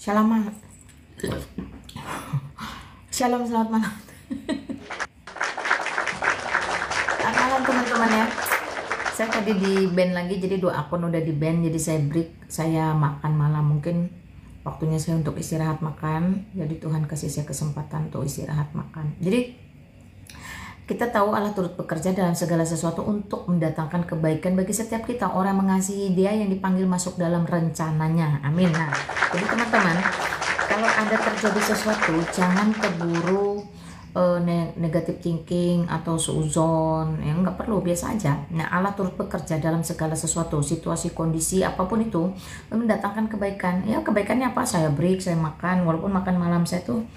Shalom, shalom, selamat malam. Selamat malam teman-teman ya. Saya tadi di ban lagi, jadi 2 akun udah di ban, jadi saya break, saya makan malam. Mungkin waktunya saya untuk istirahat makan, jadi Tuhan kasih saya kesempatan untuk istirahat makan. Jadi kita tahu Allah turut bekerja dalam segala sesuatu untuk mendatangkan kebaikan bagi setiap kita. Orang mengasihi Dia yang dipanggil masuk dalam rencananya. Amin. Nah, jadi teman-teman, kalau ada terjadi sesuatu, jangan keburu negative thinking atau suuzon, ya nggak perlu, biasa aja. Nah, Allah turut bekerja dalam segala sesuatu, situasi, kondisi, apapun itu, mendatangkan kebaikan. Ya, kebaikannya apa? Saya break, saya makan, walaupun makan malam saya tuh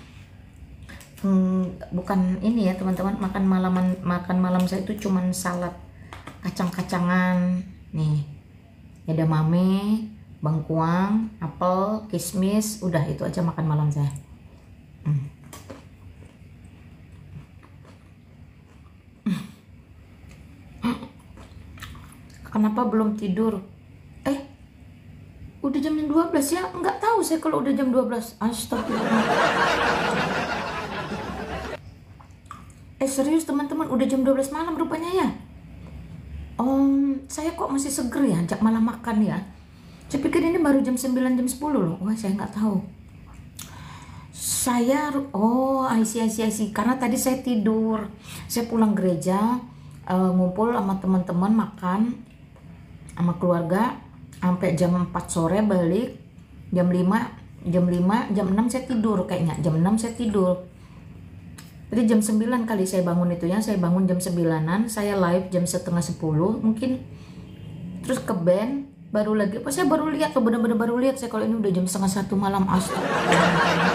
bukan ini ya teman-teman, makan malam saya itu cuman salad kacang-kacangan nih, edamame, bengkuang, apel, kismis, udah itu aja makan malam saya. Kenapa belum tidur? Udah jam 12 ya? Nggak tahu saya kalau udah jam 12. Astagfirullah. Serius teman-teman, udah jam 12 malam rupanya ya. Saya kok masih seger ya, ajak malam makan ya. Saya pikir ini baru jam 9, jam 10 loh. Wah, saya nggak tahu. I see. Karena tadi saya tidur. Saya pulang gereja, ngumpul sama teman-teman, makan sama keluarga sampai jam 4 sore, balik jam 5, jam 6 saya tidur kayaknya. Jam 6 saya tidur. Jadi jam 9 kali saya bangun itu ya, saya bangun jam 9-an, saya live jam setengah 10 mungkin, terus ke band, baru lagi, saya baru lihat tuh, bener-bener baru lihat saya kalau ini udah jam setengah 1 malam. Astagfirullah.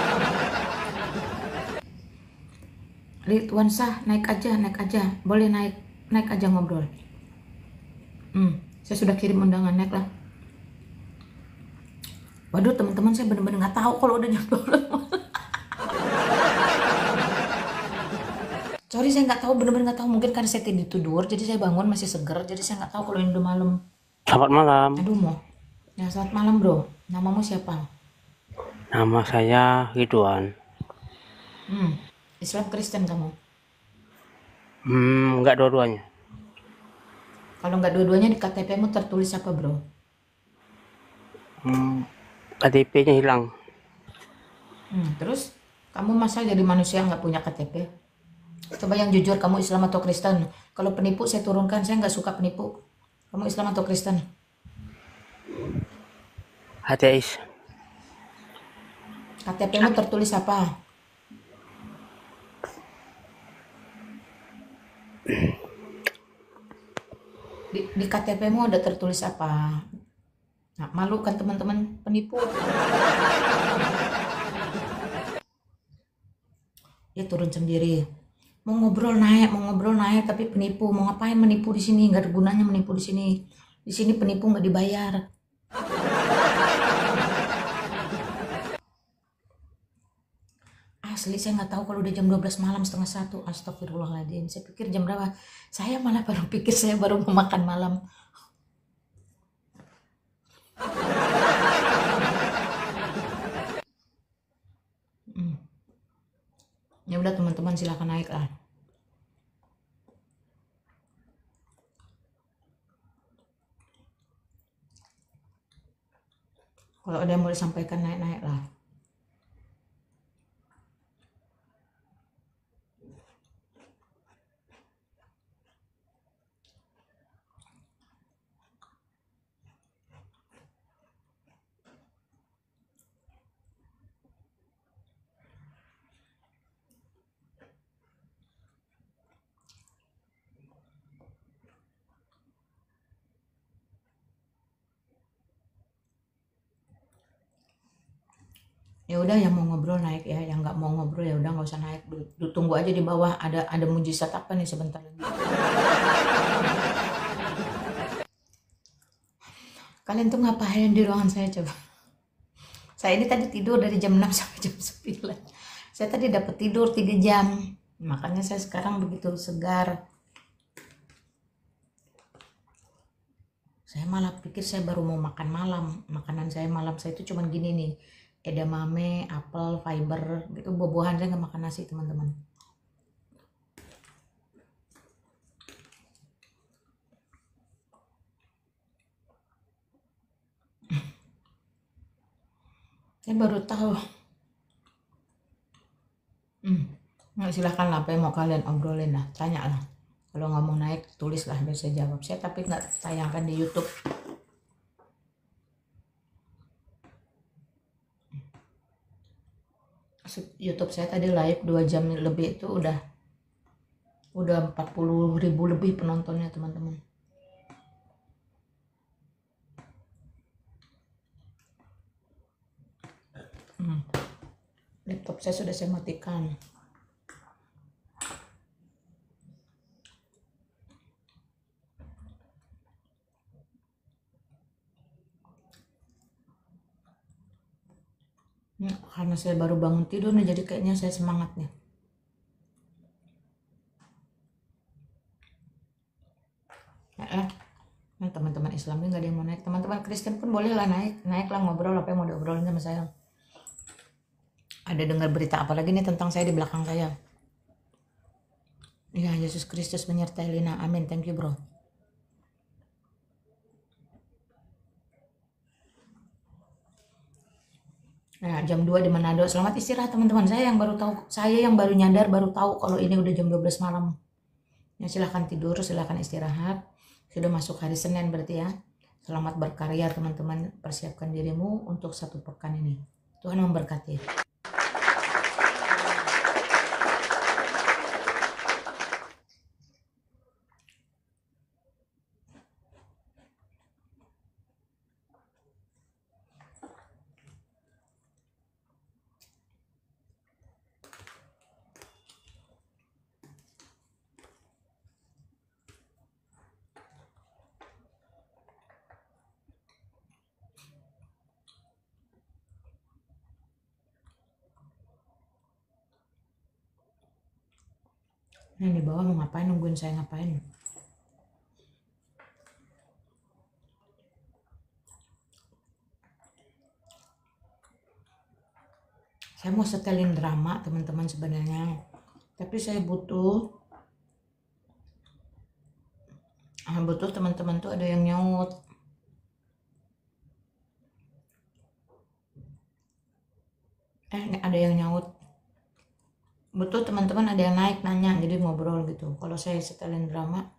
Ridwan Sah, naik aja, boleh naik aja ngobrol. Saya sudah kirim undangan, naik lah. Waduh teman-teman, saya bener-bener nggak tahu kalau udah jam 12 malam. Sorry, saya nggak tahu, bener-bener nggak tahu. Mungkin karena saya tidur, jadi saya bangun masih seger, jadi saya nggak tahu kalau ini udah malam. Selamat malam. Aduh mau. Ya, selamat malam bro. Namamu siapa? Nama saya Ridwan. Islam Kristen kamu? Enggak dua-duanya. Kalau nggak dua-duanya, di KTP-mu tertulis apa bro? KTP-nya hilang. Terus kamu masa jadi manusia nggak punya KTP? Coba yang jujur, kamu Islam atau Kristen? Kalau penipu saya turunkan, saya nggak suka penipu. Kamu Islam atau Kristen? Ateis. KTP-mu tertulis apa? Di KTP-mu ada tertulis apa? Nah, malu kan teman-teman, penipu. Dia turun sendiri. Mau ngobrol naik, tapi penipu. Mau ngapain menipu di sini? Nggak ada gunanya menipu di sini. Di sini penipu nggak dibayar. Asli saya nggak tahu kalau udah jam 12 malam, setengah 1. Astagfirullahaladzim. Saya pikir jam berapa? Saya malah baru pikir saya baru mau makan malam. Ya udah teman-teman, silakan naik lah. Kalau ada yang mau disampaikan, naik lah. Ya udah, yang mau ngobrol naik ya, yang nggak mau ngobrol ya udah nggak usah naik. Tunggu aja di bawah, ada mujizat apa nih sebentar lagi. Kalian tuh ngapain di ruangan saya coba? Saya ini tadi tidur dari jam 6 sampai jam 9. Saya tadi dapat tidur 3 jam. Makanya saya sekarang begitu segar. Saya malah pikir saya baru mau makan malam. Makanan saya malam saya itu cuman gini nih. edamame, apel, fiber gitu, buah-buahan. Saya nggak makan nasi teman-teman. Saya baru tahu. Nggak, silahkan lah, apa yang mau kalian obrolin lah, tanya lah. Kalau nggak mau naik, tulis lah biar saya jawab. Saya tapi nggak tayangkan di YouTube. YouTube saya tadi live 2 jam lebih itu udah 40.000 lebih penontonnya teman-teman. Laptop saya sudah saya matikan. Karena saya baru bangun tidur nih, jadi kayaknya saya semangat nih. Teman-teman Islam ini nggak ada yang mau naik. Teman-teman Kristen pun boleh lah naik lah, ngobrol apa yang mau diobrolin sama saya. Ada dengar berita apa lagi nih tentang saya di belakang saya? Ya, Yesus Kristus menyertai Lina. Amin. Thank you, bro. Nah, jam 2 di Manado. Selamat istirahat teman-teman. Saya yang baru nyadar, baru tahu kalau ini udah jam 12 malam. Ya, silahkan tidur, silahkan istirahat. Sudah masuk hari Senin berarti ya. Selamat berkarya teman-teman. Persiapkan dirimu untuk 1 pekan ini. Tuhan memberkati. Nah, di bawah mau ngapain, nungguin saya ngapain? Saya mau setelin drama teman-teman sebenarnya. Tapi saya butuh teman-teman tuh ada yang nyaut. Ada yang nyaut. Butuh teman-teman ada yang naik nanya, jadi ngobrol gitu. Kalau saya setelin drama,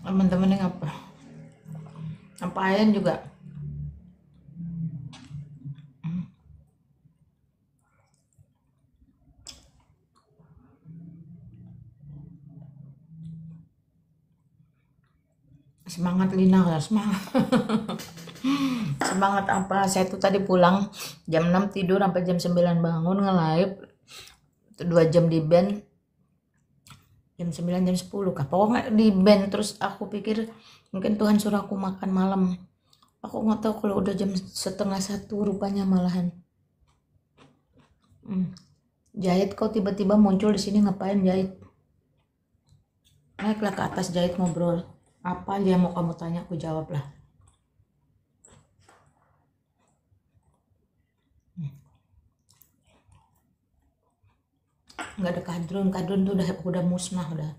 teman-teman yang ngapain juga. Semangat Lina, semangat. Semangat apa? Saya tuh tadi pulang jam 6 tidur sampai jam 9 bangun nge-live. 2 jam di band. Jam 9 jam 10 kah? Pokoknya di band, terus aku pikir mungkin Tuhan suruh aku makan malam. Aku nggak tahu kalau udah jam 12:30 rupanya malahan. Jahit kau tiba-tiba muncul di sini, ngapain jahit? Naiklah ke atas jahit, ngobrol. Apa aja yang mau kamu tanya aku jawab lah. Nggak ada kadrun tuh udah musnah, udah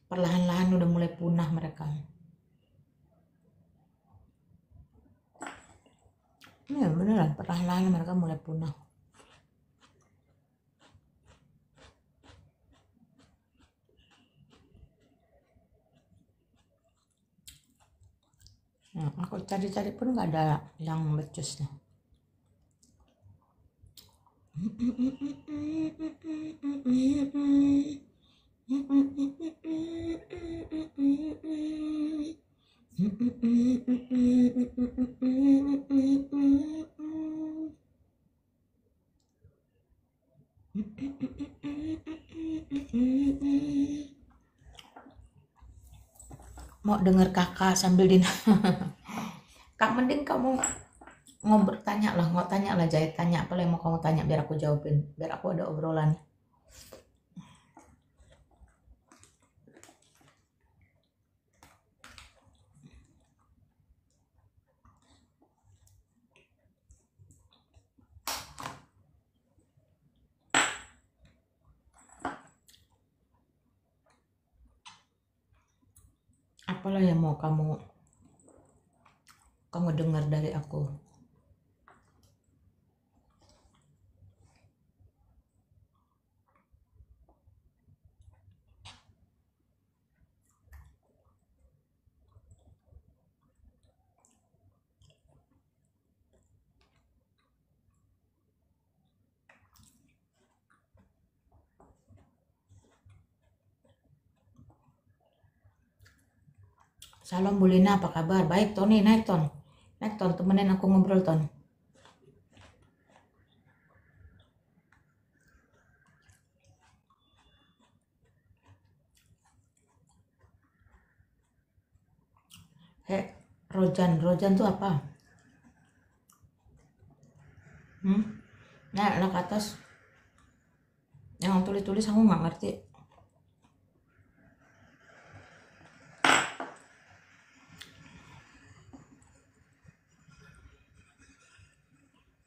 perlahan-lahan udah mulai punah mereka. Ya beneran, perlahan-lahan mereka mulai punah. Nah, aku cari-cari pun nggak ada yang becusnya. Mau denger kakak sambil Kak, mending kamu ngobrol, tanya lah Jahit, tanya apa yang mau kamu tanya biar aku jawabin, biar aku ada obrolan. Apalah yang mau kamu dengar dari aku. Salam Bu Lina, apa kabar? Baik, Tony, naik Ton. Naik Ton, temenin aku ngobrol Ton. Rojan tuh apa? Nah, ke atas. Yang tulis-tulis aku nggak ngerti.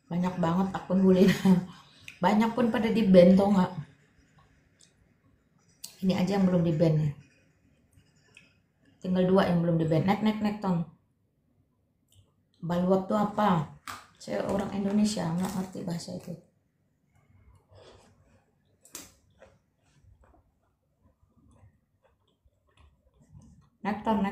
Banyak banget akun Bu Lina. Banyak pun pada di ban tau nggak? Ini aja yang belum di ban ya. Tinggal 2 yang belum di ban. Naik Ton. Baluap tuh apa? Saya orang Indonesia nggak ngerti bahasa itu. Naik Ton.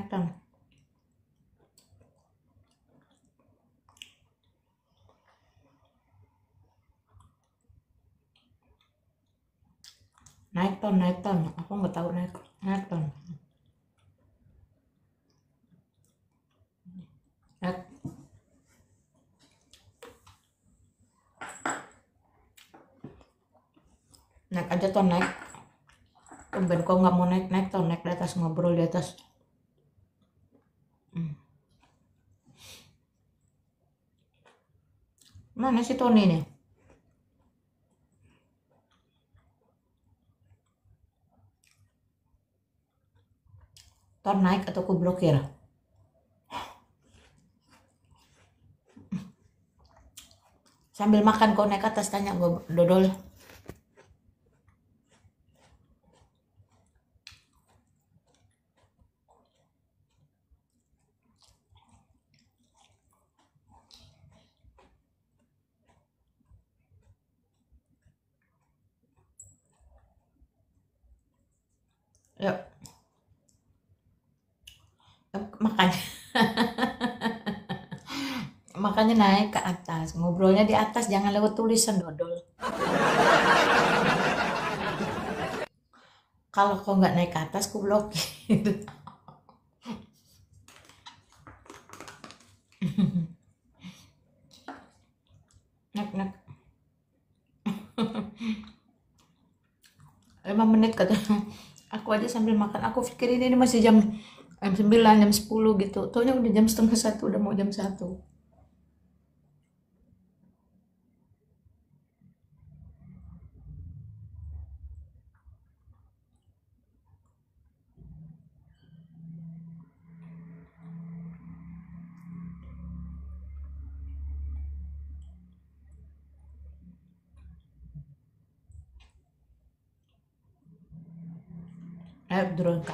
Naik Ton, naik Ton. Aku nggak tahu naik Ton. Naik. Naik aja Ton, naik. Tumben kok nggak mau naik Ton, naik di atas, ngobrol di atas. Mana si Tony nih? Ton, naik atau ku blokir? Sambil makan kau naik atas, tanya gue dodol. Yuk. Makanya makanya naik ke atas, ngobrolnya di atas, jangan lewat tulisan dodol. Kalau kau nggak naik ke atas, ku blokir. Naik 5 menit katanya. Aku aja sambil makan, aku pikir ini masih jam 9, jam 10 gitu. Taunya udah jam setengah 1, udah mau jam 1. Drone.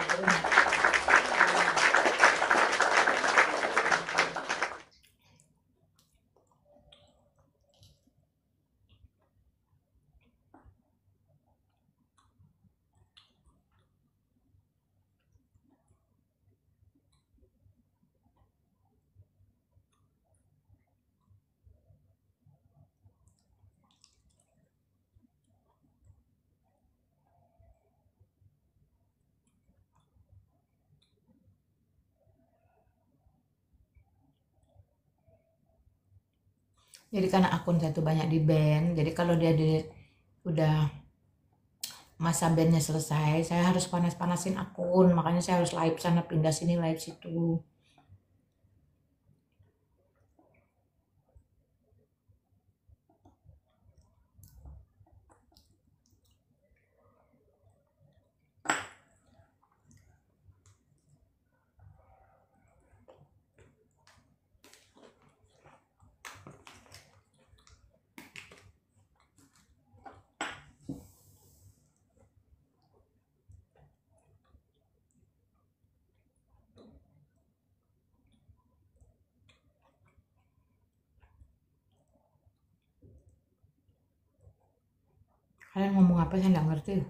Jadi karena akun saya tuh banyak di ban, jadi kalau dia udah masa bandnya selesai, saya harus panas-panasin akun, makanya saya harus live sana pindah sini live situ. Kalian ngomong apa saya nggak ngerti.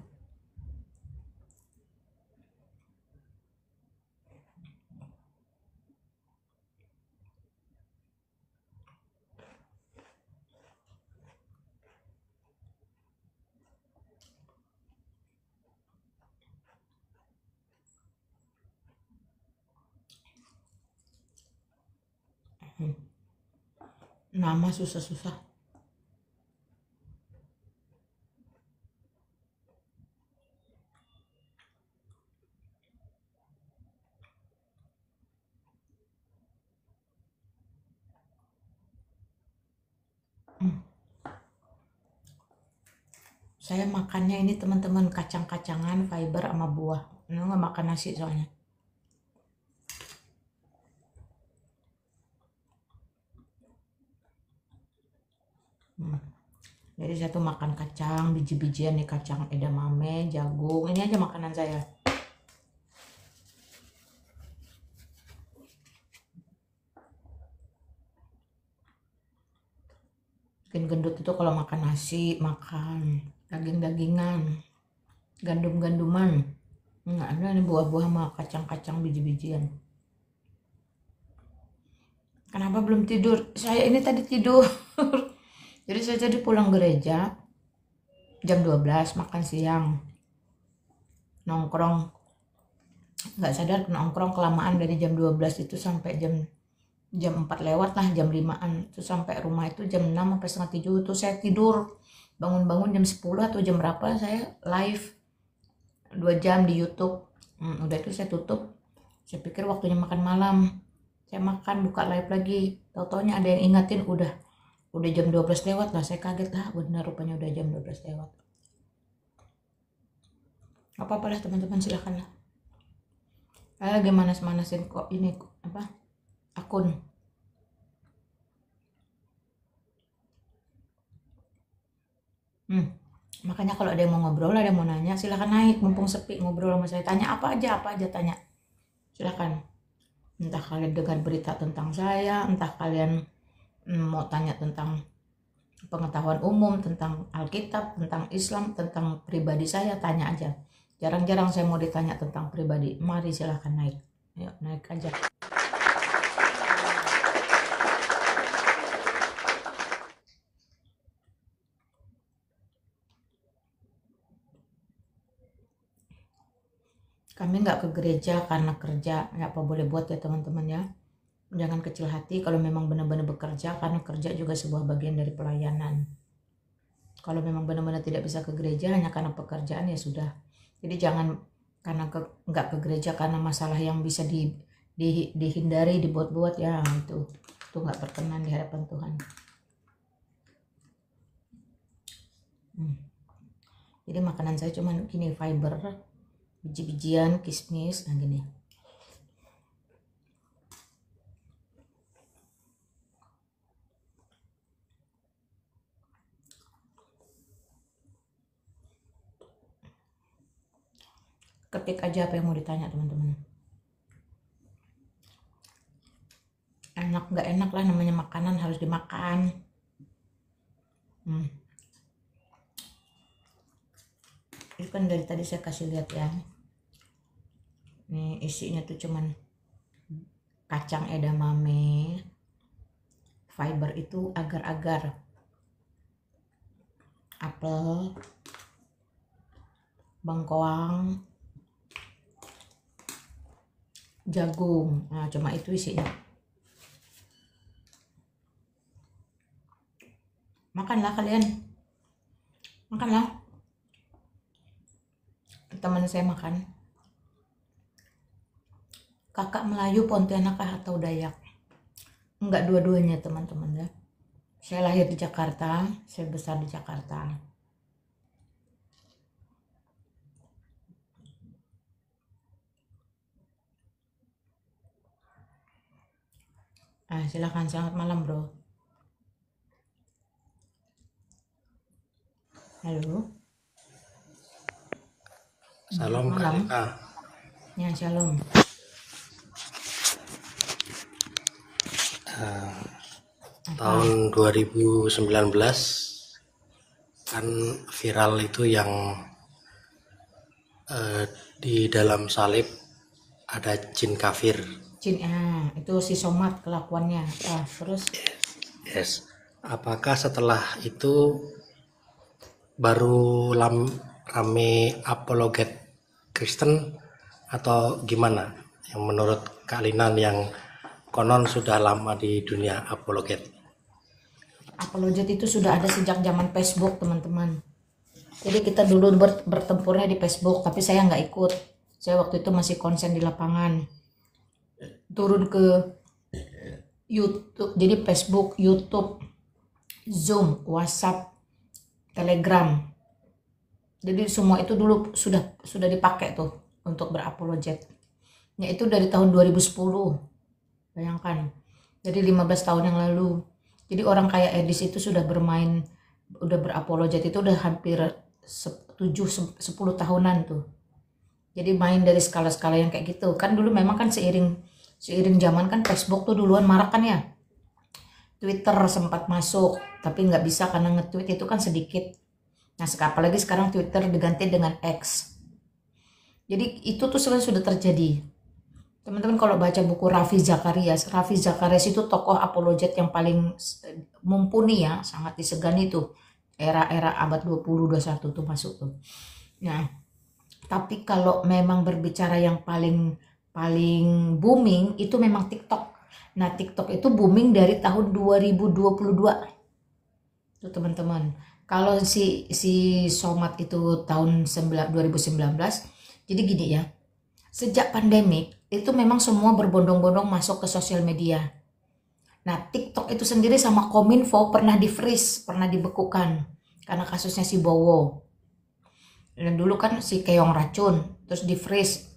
Nama susah-susah. Saya makannya ini teman-teman kacang-kacangan, fiber sama buah. Ini nggak makan nasi soalnya. Jadi saya tuh makan kacang, biji-bijian nih, kacang edamame, jagung. Ini aja makanan saya. Bikin gendut itu kalau makan nasi, makan daging-dagingan, gandum-ganduman. Nggak ada nih buah-buah sama kacang-kacang biji-bijian. Kenapa belum tidur? Saya ini tadi tidur. Jadi saya tadi pulang gereja jam 12 makan siang. Nongkrong. Nggak sadar nongkrong kelamaan dari jam 12 itu sampai jam 4 lewat lah, jam 5-an. Terus sampai rumah itu jam 6 sampai setengah 7 itu saya tidur. Bangun-bangun jam 10 atau jam berapa saya live 2 jam di YouTube. Udah itu saya tutup. Saya pikir waktunya makan malam. Saya makan, buka live lagi. Tau-taunya ada yang ingatin udah jam 12 lewat lah. Saya kaget lah, benar rupanya udah jam 12 lewat. Apa-apa lah teman-teman, silahkan lah. Saya lagi manas-manasin kok ini apa akun. Makanya kalau ada yang mau ngobrol, ada yang mau nanya, silahkan naik, mumpung sepi, ngobrol sama saya. Tanya apa aja tanya. Silahkan. Entah kalian dengar berita tentang saya, entah kalian mau tanya tentang pengetahuan umum, tentang Alkitab, tentang Islam, tentang pribadi saya, tanya aja. Jarang-jarang saya mau ditanya tentang pribadi. Mari silahkan naik. Yuk, naik aja. Kami nggak ke gereja karena kerja, nggak apa boleh buat ya teman-teman ya. Jangan kecil hati kalau memang benar-benar bekerja, karena kerja juga sebuah bagian dari pelayanan. Kalau memang benar-benar tidak bisa ke gereja hanya karena pekerjaan ya sudah. Jadi jangan karena nggak ke gereja karena masalah yang bisa dihindari, dibuat-buat ya, itu nggak berkenan di hadapan Tuhan. Jadi makanan saya cuma gini, fiber, biji-bijian, kismis, nah gini. Ketik aja apa yang mau ditanya teman-teman. Enak nggak enak lah, namanya makanan harus dimakan. Itu kan dari tadi saya kasih lihat ya. Nih isinya tuh cuman kacang edamame, fiber itu agar-agar, apel, bengkoang, jagung. Nah cuma itu isinya. Makanlah kalian, makanlah. Teman saya makan. Kakak Melayu, Pontianak atau Dayak? Enggak, dua-duanya teman-teman ya. Saya lahir di Jakarta, saya besar di Jakarta. Silakan, selamat malam bro. Halo. Salam Kak Malam. Lina. Ya, shalom. Tahun 2019 kan viral itu yang di dalam salib ada jin kafir. Jin, itu si Somat kelakuannya. Terus Yes. Apakah setelah itu baru rame apologet Kristen atau gimana? Yang menurut Kak Lina yang konon sudah lama di dunia apologet. apologet itu sudah ada sejak zaman Facebook teman-teman. Jadi kita dulu bertempurnya di Facebook, tapi saya nggak ikut. Saya waktu itu masih konsen di lapangan. Turun ke YouTube, jadi Facebook, YouTube, Zoom, WhatsApp, Telegram. Jadi semua itu dulu sudah dipakai tuh untuk berapologet. Ya itu dari tahun 2010. Bayangkan. Jadi 15 tahun yang lalu. Jadi orang kayak Edis itu sudah berapologet itu udah hampir 7-10 tahunan tuh. Jadi main dari skala-skala yang kayak gitu. Kan dulu memang kan seiring zaman kan Facebook tuh duluan marak kan ya. Twitter sempat masuk, tapi nggak bisa karena nge-tweet itu kan sedikit. Nah, apalagi sekarang Twitter diganti dengan X. Jadi itu tuh sebenarnya sudah terjadi. Teman-teman kalau baca buku Raffi Zakarias itu tokoh apologet yang paling mumpuni ya, sangat disegani tuh. Era-era abad 20-21 tuh masuk tuh. Nah, tapi kalau memang berbicara yang paling booming itu memang TikTok. Nah, TikTok itu booming dari tahun 2022. Tuh teman-teman. Kalau si Somat itu tahun 2019. Jadi gini ya. Sejak pandemik itu memang semua berbondong-bondong masuk ke sosial media. Nah, TikTok itu sendiri sama Kominfo pernah di-freeze, pernah dibekukan karena kasusnya si Bowo. Dan dulu kan si Keong Racun, terus di-freeze,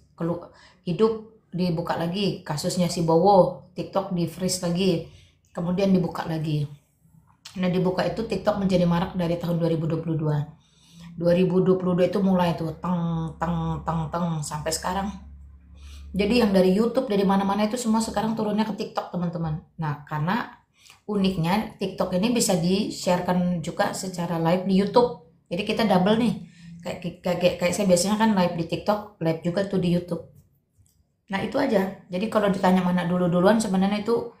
hidup dibuka lagi, kasusnya si Bowo, TikTok di-freeze lagi, kemudian dibuka lagi. Nah, dibuka itu TikTok menjadi marak dari tahun 2022. 2022 itu mulai tuh teng sampai sekarang. Jadi yang dari YouTube dari mana-mana itu semua sekarang turunnya ke TikTok teman-teman. Nah, karena uniknya TikTok ini bisa di-sharekan juga secara live di YouTube. Jadi kita double nih. Kayak saya biasanya kan live di TikTok, live juga tuh di YouTube. Nah, itu aja. Jadi kalau ditanya mana duluan sebenarnya itu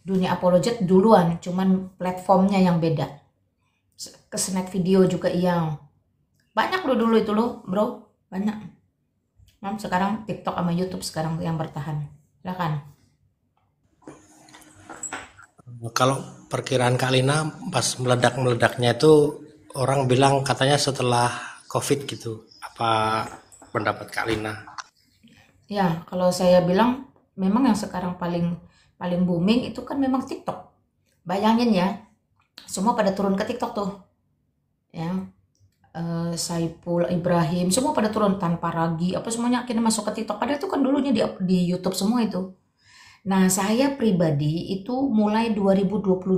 dunia apologet duluan, cuman platformnya yang beda. Ke snack video juga iya. Banyak loh dulu itu loh, bro. Banyak. Nah, sekarang TikTok sama YouTube sekarang yang bertahan. Silakan. Kalau perkiraan Kak Lina pas meledak-meledaknya itu orang bilang katanya setelah COVID gitu. Apa pendapat Kak Lina? Ya, kalau saya bilang memang yang sekarang paling booming itu kan memang TikTok. Bayangin ya, semua pada turun ke TikTok tuh. Ya. Saipul Ibrahim semua pada turun tanpa ragi apa semuanya akhirnya masuk ke TikTok, padahal itu kan dulunya di YouTube semua itu. Nah, saya pribadi itu mulai 2022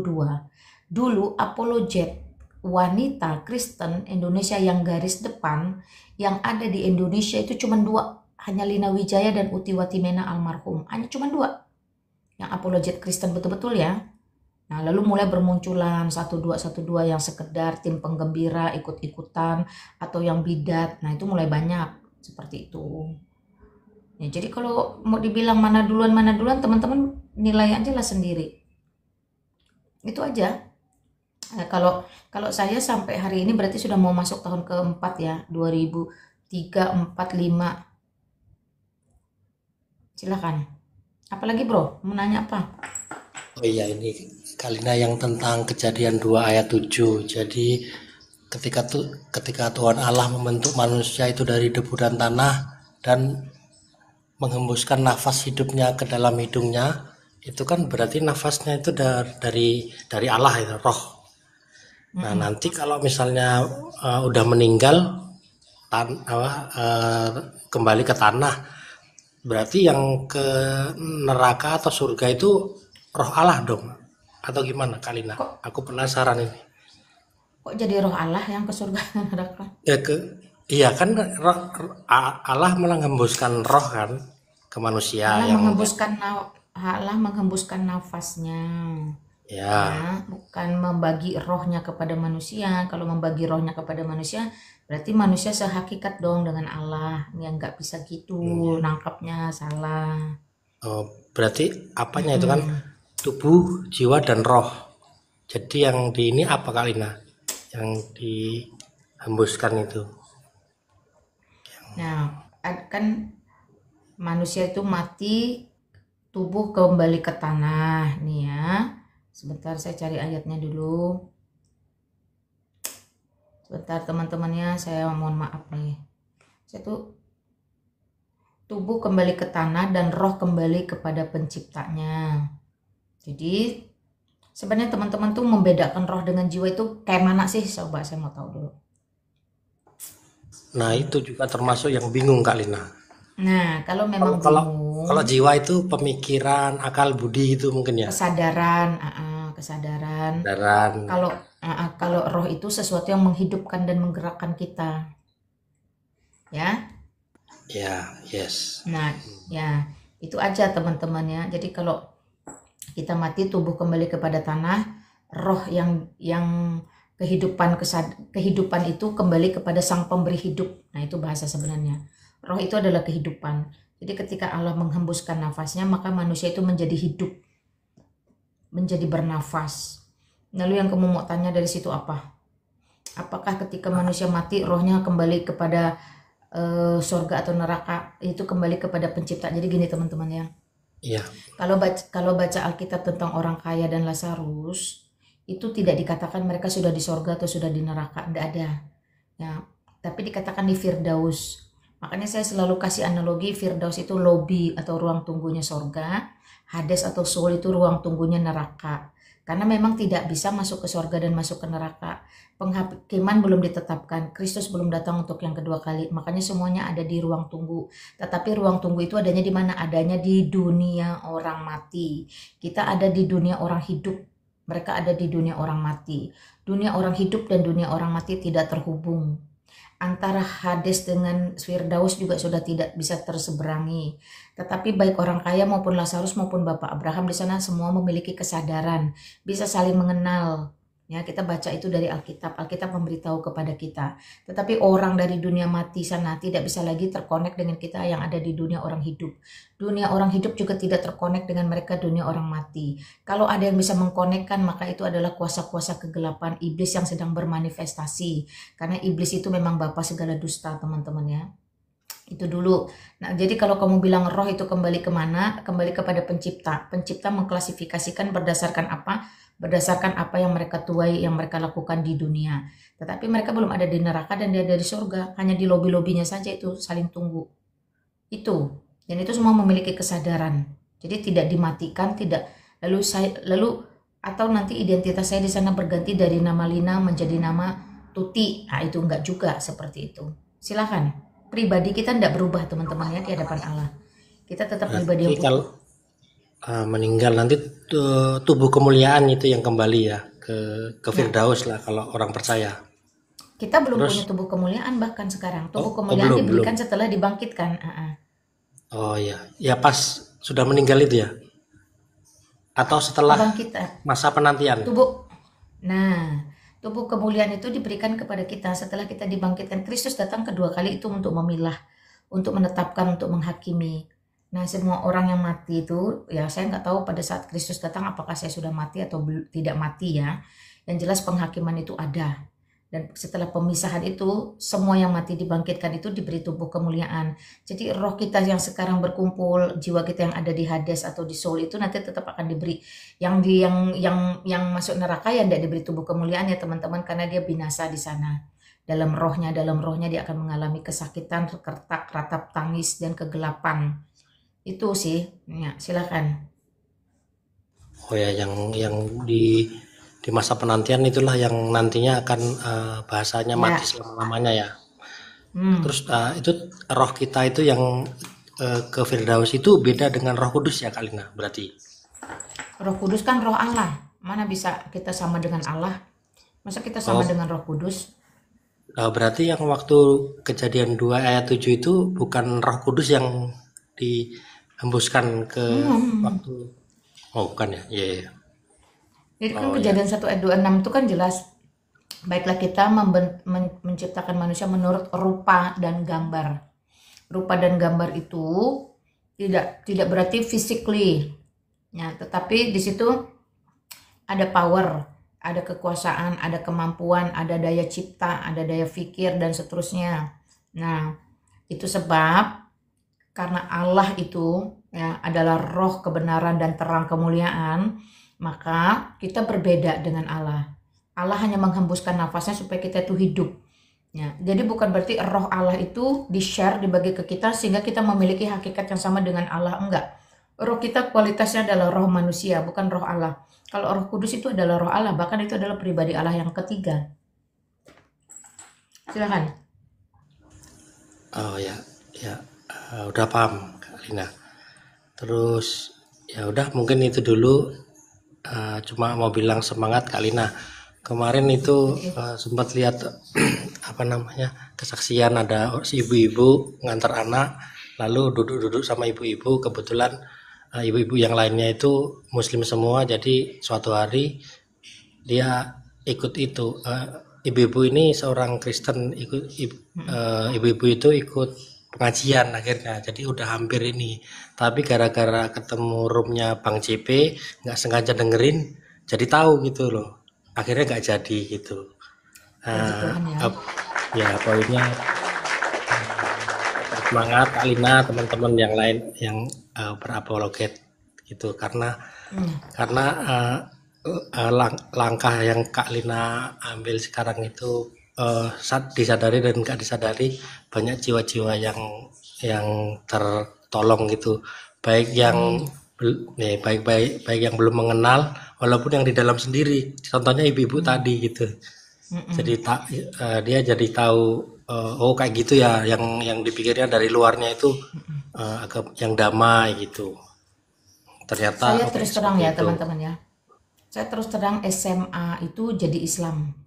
dulu apologet wanita Kristen Indonesia yang garis depan yang ada di Indonesia itu cuma 2, hanya Lina Wijaya dan Uti Watimena almarhum, hanya cuma 2 yang apologet Kristen betul-betul ya. Nah, lalu mulai bermunculan satu dua yang sekedar tim penggembira ikut-ikutan atau yang bidat. Nah, itu mulai banyak seperti itu. Ya, jadi kalau mau dibilang mana duluan teman-teman nilai aja lah sendiri. Itu aja. Nah, kalau saya sampai hari ini berarti sudah mau masuk tahun keempat ya, 2003, 4, 5. Silakan. Apalagi bro, mau nanya apa? Oh iya, ini Kalina yang tentang Kejadian 2 ayat 7. Jadi ketika Tuhan Allah membentuk manusia itu dari debu dan tanah dan menghembuskan nafas hidupnya ke dalam hidungnya, itu kan berarti nafasnya itu dari Allah itu, roh. Nah, nanti kalau misalnya udah meninggal kembali ke tanah, berarti yang ke neraka atau surga itu roh Allah dong, atau gimana Kalina? Kok Aku penasaran ini. kok jadi roh Allah yang ke surga dan neraka? Ya iya kan Allah menghembuskan roh kan ke manusia Allah yang menghembuskan Allah menghembuskan nafasnya. ya Ya, bukan membagi rohnya kepada manusia. Kalau membagi rohnya kepada manusia, berarti manusia sehakikat dong dengan Allah. Yang nggak bisa gitu, nangkapnya salah. oh, berarti apanya itu kan Mm-mm. tubuh, jiwa dan roh. Jadi yang di ini apa Kalina? Yang dihembuskan itu. Nah, kan manusia itu mati, tubuh kembali ke tanah. Nih ya, sebentar saya cari ayatnya dulu. Sebentar teman-temannya, saya mohon maaf nih. Saya tuh tubuh kembali ke tanah dan roh kembali kepada penciptanya. Jadi sebenarnya teman-teman tuh membedakan roh dengan jiwa itu kayak mana sih? Coba saya mau tahu dulu. Nah, itu juga termasuk yang bingung Kalina. Nah, kalau Kalau memang kalau bingung, kalau jiwa itu pemikiran, akal budi itu mungkin ya. kesadaran, kesadaran. Dan Kalau roh itu sesuatu yang menghidupkan dan menggerakkan kita, ya. ya, yes. Nah, ya itu aja teman-teman ya. Jadi kalau kita mati, tubuh kembali kepada tanah, roh yang kehidupan itu kembali kepada sang pemberi hidup. Nah, itu bahasa sebenarnya. Roh itu adalah kehidupan. Jadi ketika Allah menghembuskan nafasnya, maka manusia itu menjadi hidup, menjadi bernafas. Lalu yang kamu mau tanya dari situ apa? Apakah ketika manusia mati, rohnya kembali kepada surga atau neraka? Itu kembali kepada pencipta. Jadi gini teman-teman ya. Iya. Kalau baca Alkitab tentang orang kaya dan Lazarus, itu tidak dikatakan mereka sudah di sorga atau sudah di neraka, tidak ada. Ya, tapi dikatakan di Firdaus. Makanya saya selalu kasih analogi Firdaus itu lobi atau ruang tunggunya sorga, Hades atau Sheol itu ruang tunggunya neraka. Karena memang tidak bisa masuk ke sorga dan masuk ke neraka. Penghakiman belum ditetapkan, Kristus belum datang untuk yang kedua kali. Makanya semuanya ada di ruang tunggu. Tetapi ruang tunggu itu adanya di mana? Adanya di dunia orang mati. Kita ada di dunia orang hidup. Mereka ada di dunia orang mati. Dunia orang hidup dan dunia orang mati tidak terhubung. Antara Hades dengan Firdaus juga sudah tidak bisa terseberangi. Tetapi baik orang kaya maupun Lazarus maupun Bapak Abraham di sana semua memiliki kesadaran, bisa saling mengenal. Ya, kita baca itu dari Alkitab. Alkitab memberitahu kepada kita. Tetapi orang dari dunia mati sana tidak bisa lagi terkonek dengan kita yang ada di dunia orang hidup. Dunia orang hidup juga tidak terkonek dengan mereka dunia orang mati. Kalau ada yang bisa mengkonekkan, maka itu adalah kuasa-kuasa kegelapan iblis yang sedang bermanifestasi. Karena iblis itu memang bapa segala dusta, teman-teman ya. Itu dulu. Nah, jadi kalau kamu bilang roh itu kembali kemana? Kembali kepada pencipta. Pencipta mengklasifikasikan berdasarkan apa? Berdasarkan apa yang mereka tuai, yang mereka lakukan di dunia. Tetapi mereka belum ada di neraka dan dia ada di surga. Hanya di lobi-lobinya saja itu saling tunggu. Itu. Dan itu semua memiliki kesadaran. Jadi tidak dimatikan, tidak lalu atau nanti identitas saya di sana berganti dari nama Lina menjadi nama Tuti. Nah, itu enggak juga seperti itu. Silakan. Pribadi kita tidak berubah teman-teman ya di hadapan Allah. Kita tetap pribadi yang Berarti kalau meninggal nanti tubuh kemuliaan itu yang kembali ya ke Firdaus lah kalau orang percaya. kita belum Terus punya tubuh kemuliaan bahkan sekarang. Tubuh oh kemuliaan belum diberikan setelah dibangkitkan. Oh ya, ya pas sudah meninggal itu ya, atau setelah Kebangkitan. masa penantian. Nah, tubuh kemuliaan itu diberikan kepada kita setelah kita dibangkitkan. Kristus datang kedua kali itu untuk memilah, untuk menetapkan, untuk menghakimi. Nah, semua orang yang mati itu, ya saya nggak tahu pada saat Kristus datang apakah saya sudah mati atau tidak mati ya. Yang jelas penghakiman itu ada. Dan setelah pemisahan itu, semua yang mati dibangkitkan itu diberi tubuh kemuliaan. Jadi roh kita yang sekarang berkumpul, jiwa kita yang ada di Hades atau di Soul itu nanti tetap akan diberi. Yang masuk neraka ya tidak diberi tubuh kemuliaan ya teman-teman, karena dia binasa di sana. Dalam rohnya dia akan mengalami kesakitan, retak, ratap tangis, dan kegelapan. Itu sih, ya, silakan. Oh ya, yang di masa penantian itulah yang nantinya akan bahasanya Ya. mati selama-lamanya ya. Hmm. Terus itu roh kita itu yang ke Firdaus itu beda dengan Roh Kudus ya Kalina berarti. Roh Kudus kan roh Allah. Mana bisa kita sama dengan Allah? Masa kita sama Oh, dengan Roh Kudus? berarti yang waktu Kejadian 2 ayat 7 itu bukan Roh Kudus yang dihembuskan ke Hmm. waktu. Oh, bukan ya. Iya, iya. Jadi kan Oh ya. Kejadian 1 ayat 26 itu kan jelas. Baiklah kita menciptakan manusia menurut rupa dan gambar. Rupa dan gambar itu tidak berarti physically. Ya, tetapi di situ ada power, ada kekuasaan, ada kemampuan, ada daya cipta, ada daya pikir, dan seterusnya. Nah, itu sebab karena Allah itu ya adalah roh kebenaran dan terang kemuliaan, maka kita berbeda dengan Allah. Allah hanya menghembuskan nafasnya supaya kita itu hidup. Ya, jadi bukan berarti roh Allah itu di-share, dibagi ke kita sehingga kita memiliki hakikat yang sama dengan Allah, enggak. Roh kita kualitasnya adalah roh manusia, bukan roh Allah. Kalau Roh Kudus itu adalah roh Allah, bahkan itu adalah pribadi Allah yang ketiga. Silakan. Oh ya, ya. Udah paham Kalina. Terus ya udah mungkin itu dulu. Cuma mau bilang semangat Kalina. Kemarin itu sempat lihat apa namanya kesaksian ada si ibu-ibu ngantar anak, lalu duduk-duduk sama ibu-ibu. Kebetulan ibu-ibu yang lainnya itu Muslim semua, jadi suatu hari dia ikut itu. Ibu-ibu ini seorang Kristen, ibu-ibu itu ikut pengajian akhirnya, jadi udah hampir ini. Tapi gara-gara ketemu roomnya Bang CP, nggak sengaja dengerin, jadi tahu gitu loh. Akhirnya nggak jadi gitu. Puji Tuhan ya. Ya poinnya semangat Alina, teman-teman yang lain yang berapologet gitu, karena langkah yang Kak Lina ambil sekarang itu disadari dan nggak disadari banyak jiwa-jiwa yang tertolong gitu, baik yang baik yang belum mengenal walaupun yang di dalam sendiri, contohnya ibu-ibu tadi gitu. Jadi dia jadi tahu oh kayak gitu ya, yang dipikirnya dari luarnya itu agak yang damai gitu, ternyata Saya terus terang ya itu. teman-teman ya. Saya terus terang SMA itu jadi Islam.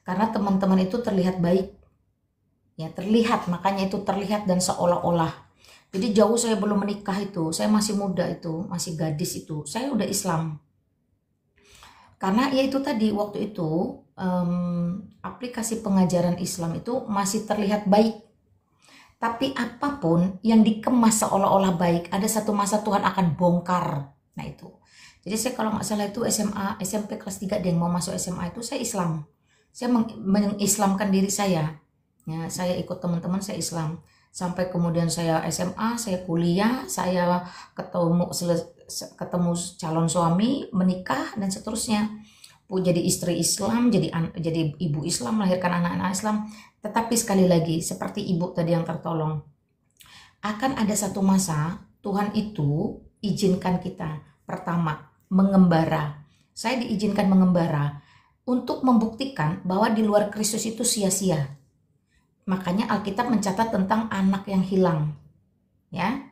Karena teman-teman itu terlihat baik. Ya, terlihat, makanya itu terlihat dan seolah-olah. Jadi jauh saya belum menikah itu, saya masih muda itu, masih gadis itu, saya udah Islam. Karena ya itu tadi waktu itu aplikasi pengajaran Islam itu masih terlihat baik. Tapi apapun yang dikemas seolah-olah baik, ada satu masa Tuhan akan bongkar. Nah itu. Jadi saya kalau nggak salah itu SMA, SMP kelas 3 yang mau masuk SMA itu saya Islam. Saya mengislamkan diri saya. Ya, saya ikut teman-teman, saya Islam. Sampai kemudian saya SMA, saya kuliah, saya ketemu calon suami, menikah, dan seterusnya. Jadi istri Islam, jadi ibu Islam, melahirkan anak-anak Islam. Tetapi sekali lagi, seperti ibu tadi yang tertolong, akan ada satu masa Tuhan itu izinkan kita. Pertama, mengembara. Saya diizinkan mengembara untuk membuktikan bahwa di luar Kristus itu sia-sia. Makanya Alkitab mencatat tentang anak yang hilang. Ya.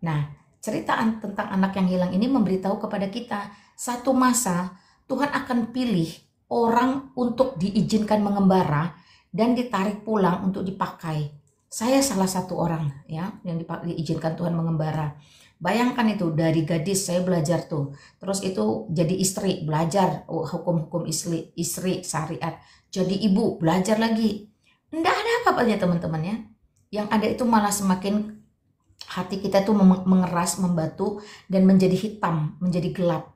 Nah, cerita tentang anak yang hilang ini memberitahu kepada kita satu masa Tuhan akan pilih orang untuk diizinkan mengembara dan ditarik pulang untuk dipakai. Saya salah satu orang ya yang diizinkan Tuhan mengembara. Bayangkan itu, dari gadis saya belajar tuh. Terus itu jadi istri, belajar hukum-hukum istri syariat. Jadi ibu, belajar lagi. Enggak ada apa-apanya teman-teman ya. Yang ada itu malah semakin hati kita tuh mengeras, membatu, dan menjadi hitam, menjadi gelap.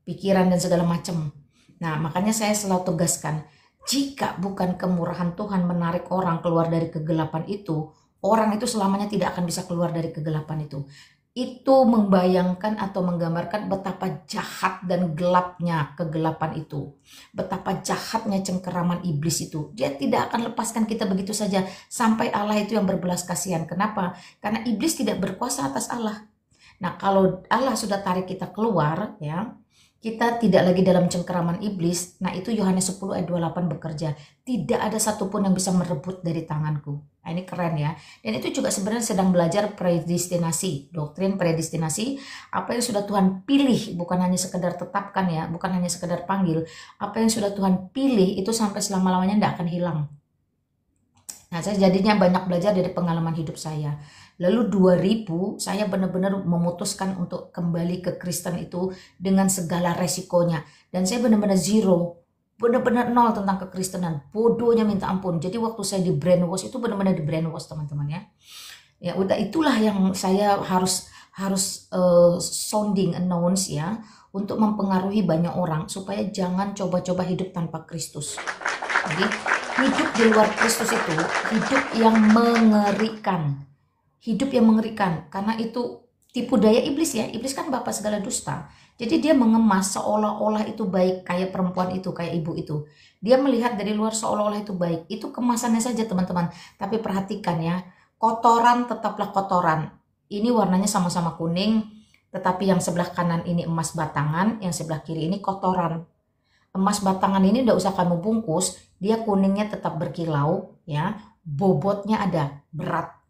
Pikiran dan segala macam. Nah, makanya saya selalu tegaskan, jika bukan kemurahan Tuhan menarik orang keluar dari kegelapan itu, orang itu selamanya tidak akan bisa keluar dari kegelapan itu. Itu membayangkan atau menggambarkan betapa jahat dan gelapnya kegelapan itu. Betapa jahatnya cengkeraman iblis itu. Dia tidak akan lepaskan kita begitu saja sampai Allah itu yang berbelas kasihan. Kenapa? Karena iblis tidak berkuasa atas Allah. Nah, kalau Allah sudah tarik kita keluar, ya, kita tidak lagi dalam cengkeraman iblis. Nah, itu Yohanes 10 ayat 28 bekerja. Tidak ada satupun yang bisa merebut dari tanganku. Nah, ini keren ya. Dan itu juga sebenarnya sedang belajar predestinasi, doktrin predestinasi, apa yang sudah Tuhan pilih, bukan hanya sekedar tetapkan ya, bukan hanya sekedar panggil. Apa yang sudah Tuhan pilih itu sampai selama-lamanya tidak akan hilang. Nah, saya jadinya banyak belajar dari pengalaman hidup saya. Lalu 2000 saya benar-benar memutuskan untuk kembali ke Kristen itu dengan segala resikonya. Dan saya benar-benar zero. Benar-benar nol tentang kekristenan. Bodohnya minta ampun. Jadi waktu saya di brainwash itu benar-benar di brainwash teman-teman ya. Ya udah, itulah yang saya harus sounding announce ya. Untuk mempengaruhi banyak orang. Supaya jangan coba-coba hidup tanpa Kristus. Jadi hidup di luar Kristus itu hidup yang mengerikan. Hidup yang mengerikan, karena itu tipu daya iblis ya. Iblis kan bapak segala dusta. Jadi dia mengemas seolah-olah itu baik, kayak perempuan itu, kayak ibu itu. Dia melihat dari luar seolah-olah itu baik. Itu kemasannya saja teman-teman. Tapi perhatikan ya, kotoran tetaplah kotoran. Ini warnanya sama-sama kuning, tetapi yang sebelah kanan ini emas batangan, yang sebelah kiri ini kotoran. Emas batangan ini udah usah kamu bungkus, dia kuningnya tetap berkilau ya. Bobotnya ada, berat.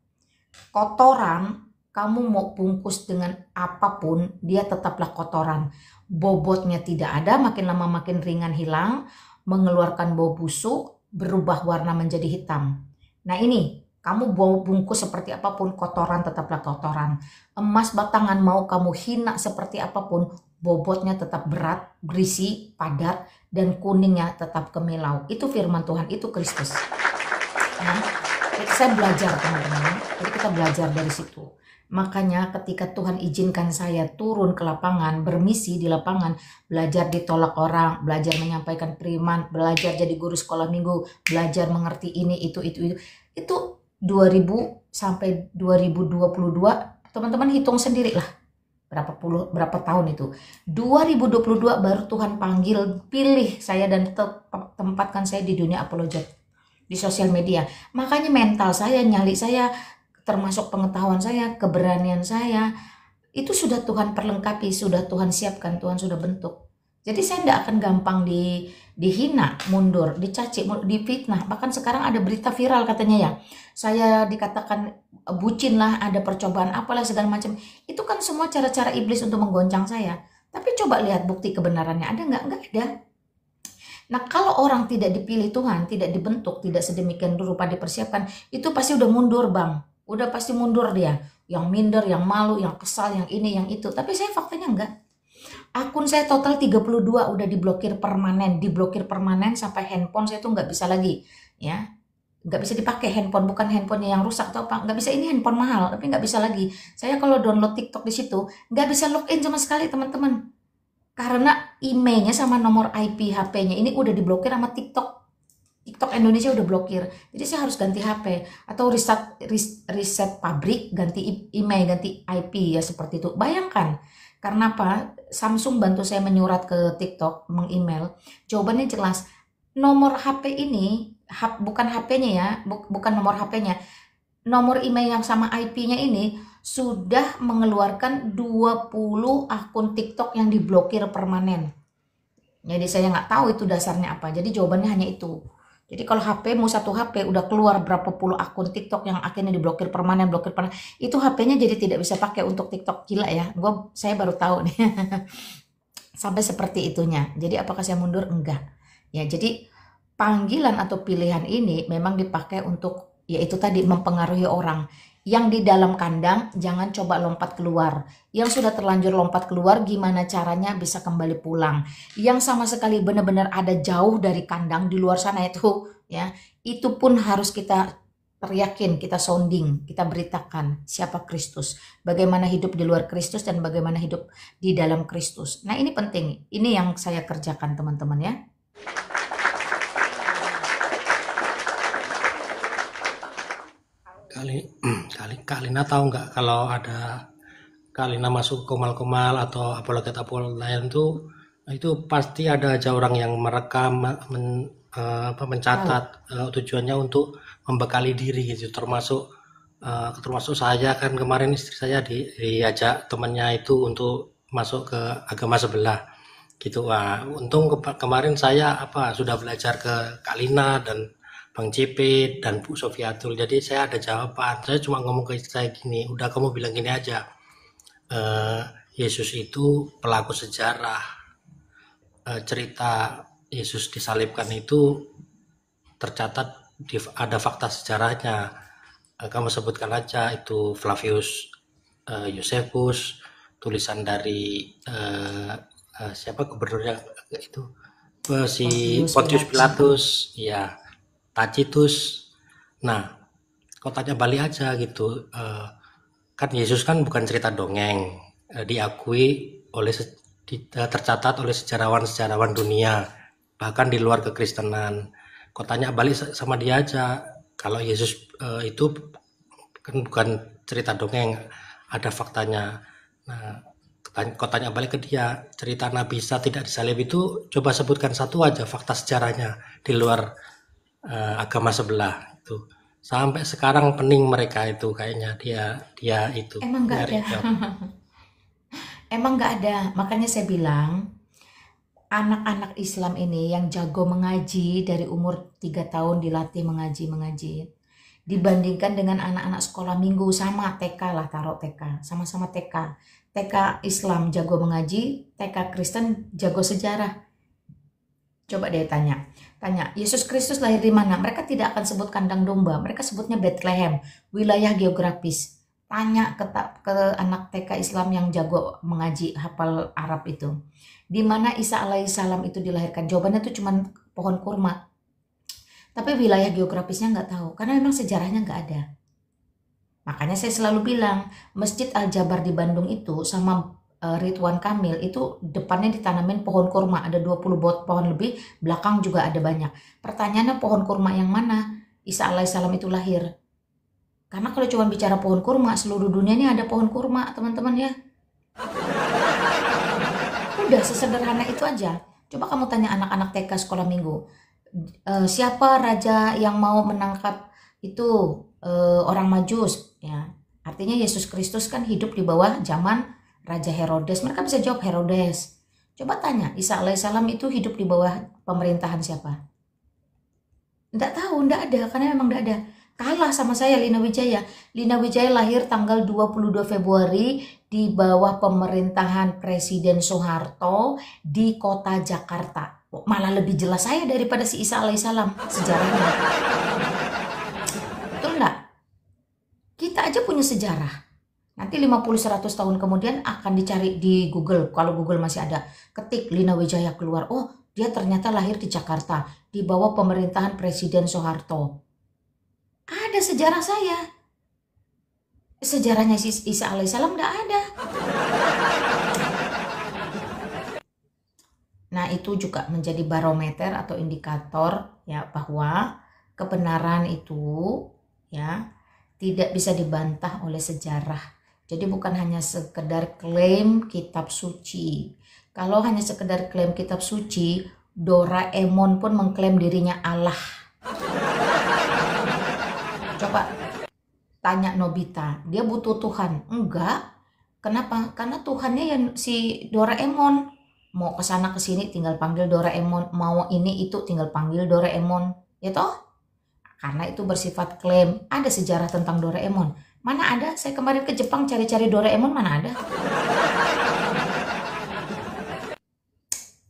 Kotoran, kamu mau bungkus dengan apapun, dia tetaplah kotoran. Bobotnya tidak ada, makin lama makin ringan hilang, mengeluarkan bau busuk, berubah warna menjadi hitam. Nah ini, kamu mau bungkus seperti apapun, kotoran tetaplah kotoran. Emas batangan mau kamu hina seperti apapun, bobotnya tetap berat, berisi, padat, dan kuningnya tetap kemilau. Itu firman Tuhan, itu Kristus. Nah, saya belajar teman-teman, jadi kita belajar dari situ. Makanya ketika Tuhan izinkan saya turun ke lapangan, bermisi di lapangan, belajar ditolak orang, belajar menyampaikan firman, belajar jadi guru sekolah minggu, belajar mengerti ini, itu 2000 sampai 2022, teman-teman hitung sendiri lah. Berapa tahun itu. 2022 baru Tuhan panggil, pilih saya dan tempatkan saya di dunia apologet. Di sosial media. Makanya mental saya, nyali saya, termasuk pengetahuan saya, keberanian saya, itu sudah Tuhan perlengkapi, sudah Tuhan siapkan, Tuhan sudah bentuk. Jadi saya tidak akan gampang dihina, mundur, dicaci, difitnah. Bahkan sekarang ada berita viral katanya ya, saya dikatakan bucin lah, ada percobaan apalah segala macam. Itu kan semua cara-cara iblis untuk menggoncang saya. Tapi coba lihat bukti kebenarannya, ada nggak? Nggak ada. Nah, kalau orang tidak dipilih Tuhan, tidak dibentuk, tidak sedemikian rupa dipersiapkan, itu pasti udah mundur bang. Udah pasti mundur dia. Yang minder, yang malu, yang kesal, yang ini, yang itu. Tapi saya faktanya enggak. Akun saya total 32 udah diblokir permanen sampai handphone saya tuh nggak bisa lagi. Ya, nggak bisa dipakai handphone, bukan handphonenya yang rusak atau apa. Nggak bisa, ini handphone mahal, tapi nggak bisa lagi. Saya kalau download TikTok di situ, nggak bisa login sama sekali teman-teman. Karena emailnya sama nomor IP HP-nya ini udah diblokir sama TikTok. TikTok Indonesia udah blokir. Jadi saya harus ganti HP atau reset pabrik, ganti email, ganti IP ya seperti itu. Bayangkan. Karena apa? Samsung bantu saya menyurat ke TikTok, meng-email. Jawabannya jelas. Nomor HP ini bukan HP-nya ya, bukan nomor HP-nya. Nomor email yang sama IP-nya ini sudah mengeluarkan 20 akun TikTok yang diblokir permanen. Jadi saya nggak tahu itu dasarnya apa. Jadi jawabannya hanya itu. Jadi kalau HP-mu satu HP udah keluar berapa puluh akun TikTok yang akhirnya diblokir permanen, itu HP-nya jadi tidak bisa pakai untuk TikTok. Gila ya, saya baru tahu nih. Sampai seperti itunya. Jadi apakah saya mundur? Enggak. Ya, jadi panggilan atau pilihan ini memang dipakai untuk yaitu tadi mempengaruhi orang. Yang di dalam kandang jangan coba lompat keluar. Yang sudah terlanjur lompat keluar gimana caranya bisa kembali pulang. Yang sama sekali benar-benar ada jauh dari kandang di luar sana itu ya, itu pun harus kita teriakin, kita sounding, kita beritakan siapa Kristus, bagaimana hidup di luar Kristus dan bagaimana hidup di dalam Kristus. Nah, ini penting. Ini yang saya kerjakan, teman-teman ya. Kak Lina tahu nggak kalau ada Kak Lina masuk komal-komal atau apologet-apologet lain tuh itu pasti ada aja orang yang merekam, mencatat, tujuannya untuk membekali diri gitu. Termasuk saya kan kemarin istri saya diajak temannya itu untuk masuk ke agama sebelah gitu. Wah, untung kemarin saya sudah belajar ke Kak Lina dan Bang CP dan Bu Sofiatul. Jadi saya ada jawaban. Saya cuma ngomong ke istri saya gini, udah kamu bilang gini aja. Yesus itu pelaku sejarah. Cerita Yesus disalibkan itu tercatat ada fakta sejarahnya. Kamu sebutkan aja itu Flavius Josephus, tulisan dari siapa gubernurnya itu si Pontius Pilatus, ya, Tacitus. Nah, kotanya Bali aja gitu. Kan Yesus kan bukan cerita dongeng, diakui tercatat oleh sejarawan-sejarawan dunia, bahkan di luar kekristenan. Kotanya Bali sama dia aja. Kalau Yesus itu kan bukan cerita dongeng, ada faktanya. Nah, kotanya balik ke dia, cerita Nabi Isa tidak disalib itu coba sebutkan satu aja fakta sejarahnya di luar agama sebelah itu. Sampai sekarang pening mereka itu kayaknya dia itu. Emang nggak ada. Emang nggak ada. Makanya saya bilang anak-anak Islam ini yang jago mengaji dari umur 3 tahun dilatih mengaji dibandingkan dengan anak-anak sekolah minggu sama TK lah, taruh TK, sama-sama TK. TK Islam jago mengaji, TK Kristen jago sejarah. Coba deh tanya, Yesus Kristus lahir di mana? Mereka tidak akan sebut kandang domba, mereka sebutnya Bethlehem, wilayah geografis. Tanya ke anak TK Islam yang jago mengaji, hafal Arab itu, di mana Isa alaihissalam itu dilahirkan? Jawabannya itu cuma pohon kurma. Tapi wilayah geografisnya nggak tahu, karena memang sejarahnya nggak ada. Makanya saya selalu bilang, Masjid Al-Jabar di Bandung itu sama Ridwan Kamil itu depannya ditanamin pohon kurma, ada 20 pohon lebih, belakang juga ada banyak. Pertanyaannya pohon kurma yang mana Isa alaihissalam itu lahir? Karena kalau cuma bicara pohon kurma, seluruh dunia ini ada pohon kurma, teman-teman ya. Udah sesederhana itu aja. Coba kamu tanya anak-anak TK sekolah minggu, siapa raja yang mau menangkap itu orang Majus ya? Artinya Yesus Kristus kan hidup di bawah zaman Raja Herodes. Mereka bisa jawab Herodes. Coba tanya, Isa alaihissalam itu hidup di bawah pemerintahan siapa? Nggak tahu, nggak ada, karena memang nggak ada. Kalah sama saya Lina Wijaya. Lina Wijaya lahir tanggal 22 Februari di bawah pemerintahan Presiden Soeharto di kota Jakarta. Malah lebih jelas saya daripada si Isa alaihissalam sejarahnya. Betul nggak? Kita aja punya sejarah. Nanti 50-100 tahun kemudian akan dicari di Google, kalau Google masih ada. Ketik Lina Wijaya keluar, oh dia ternyata lahir di Jakarta, di bawah pemerintahan Presiden Soeharto. Ada sejarah saya. Sejarahnya Isa alaihissalam nggak ada. Nah, itu juga menjadi barometer atau indikator ya bahwa kebenaran itu ya tidak bisa dibantah oleh sejarah. Jadi bukan hanya sekedar klaim kitab suci. Kalau hanya sekedar klaim kitab suci, Doraemon pun mengklaim dirinya Allah. Coba tanya Nobita, dia butuh Tuhan? Enggak. Kenapa? Karena Tuhannya yang si Doraemon. Mau kesana kesini tinggal panggil Doraemon, mau ini itu tinggal panggil Doraemon, ya toh? Karena itu bersifat klaim. Ada sejarah tentang Doraemon? Mana ada? Saya kemarin ke Jepang cari-cari Doraemon, mana ada?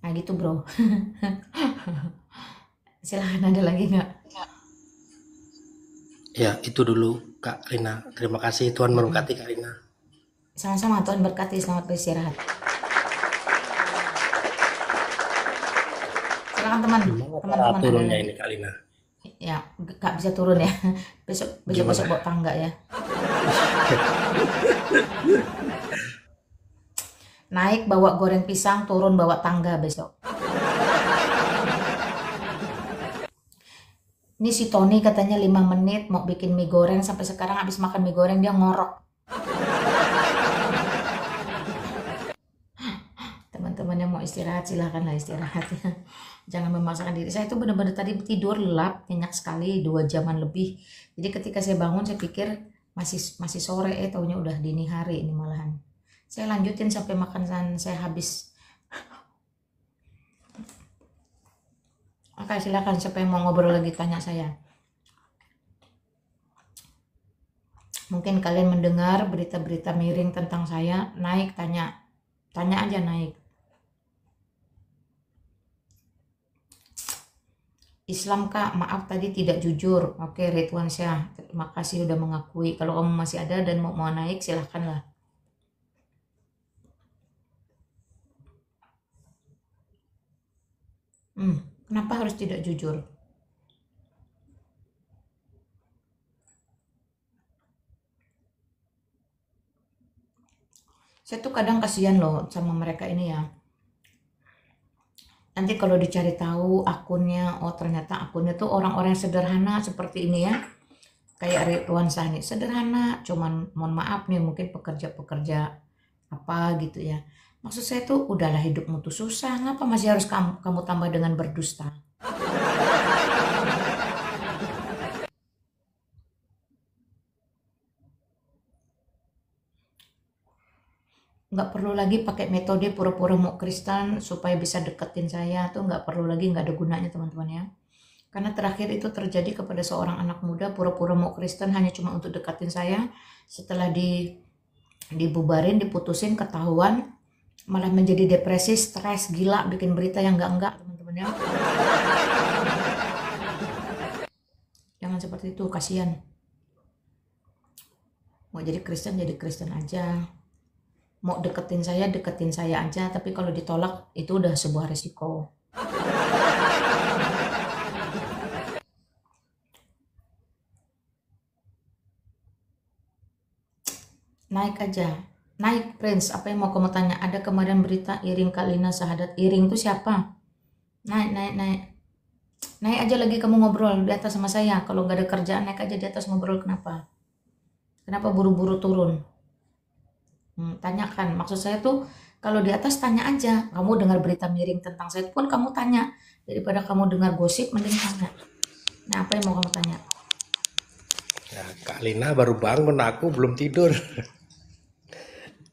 Nah gitu bro. Silahkan, ada lagi nggak? Ya itu dulu Kak Lina. Terima kasih, Tuhan memberkati Kak Lina. Sama-sama, Tuhan berkati. Selamat beristirahat. Silakan teman-teman. Turunnya ini Kak Lina. ya gak bisa turun ya. Besok bawa tangga ya. Naik bawa goreng pisang, turun bawa tangga besok. Ini si Tony katanya 5 menit mau bikin mie goreng, sampai sekarang habis makan mie goreng dia ngorok. Teman-teman yang mau istirahat silahkanlah istirahat ya. Jangan memaksakan diri. Saya itu benar-benar tadi tidur lelap, nyenyak sekali 2 jaman lebih. Jadi ketika saya bangun saya pikir masih sore, taunya udah dini hari ini malahan. Saya lanjutin sampai makan saya habis. Oke, silakan siapa yang mau ngobrol lagi tanya saya. Mungkin kalian mendengar berita-berita miring tentang saya, naik tanya aja naik. Islam Kak, maaf tadi tidak jujur. Oke, Ridwan Syah, terima kasih udah mengakui. Kalau kamu masih ada dan mau naik silahkanlah. Kenapa harus tidak jujur? Saya tuh kadang kasihan loh sama mereka ini ya. Nanti kalau dicari tahu akunnya, oh ternyata akunnya tuh orang-orang sederhana seperti ini ya. Kayak Ridwan Syah nih, sederhana, cuman mohon maaf nih mungkin pekerja-pekerja apa gitu ya. Maksud saya tuh udahlah hidupmu tuh susah, ngapa masih harus kamu tambah dengan berdusta? Nggak perlu lagi pakai metode pura-pura mau Kristen supaya bisa deketin saya, tuh nggak perlu lagi, nggak ada gunanya teman-teman ya. Karena terakhir itu terjadi kepada seorang anak muda pura-pura mau Kristen hanya cuma untuk deketin saya. Setelah dibubarin, diputusin, ketahuan, malah menjadi depresi, stres, gila, bikin berita yang enggak teman-teman ya. Jangan seperti itu, kasihan. Mau jadi Kristen aja. Mau deketin saya aja, tapi kalau ditolak itu udah sebuah resiko. Naik aja, naik Prince. Apa yang mau kamu tanya? Ada kemarin berita Iring Kak Lina Sahadat. Iring itu siapa? Naik aja lagi kamu ngobrol di atas sama saya. Kalau nggak ada kerjaan naik aja di atas ngobrol. Kenapa buru-buru turun? Tanyakan. Maksud saya tuh kalau di atas tanya aja. Kamu dengar berita miring tentang saya pun kamu tanya. Daripada kamu dengar gosip mending tanya. Nah, apa yang mau kamu tanya? Ya, Kak Lina baru bangun, aku belum tidur.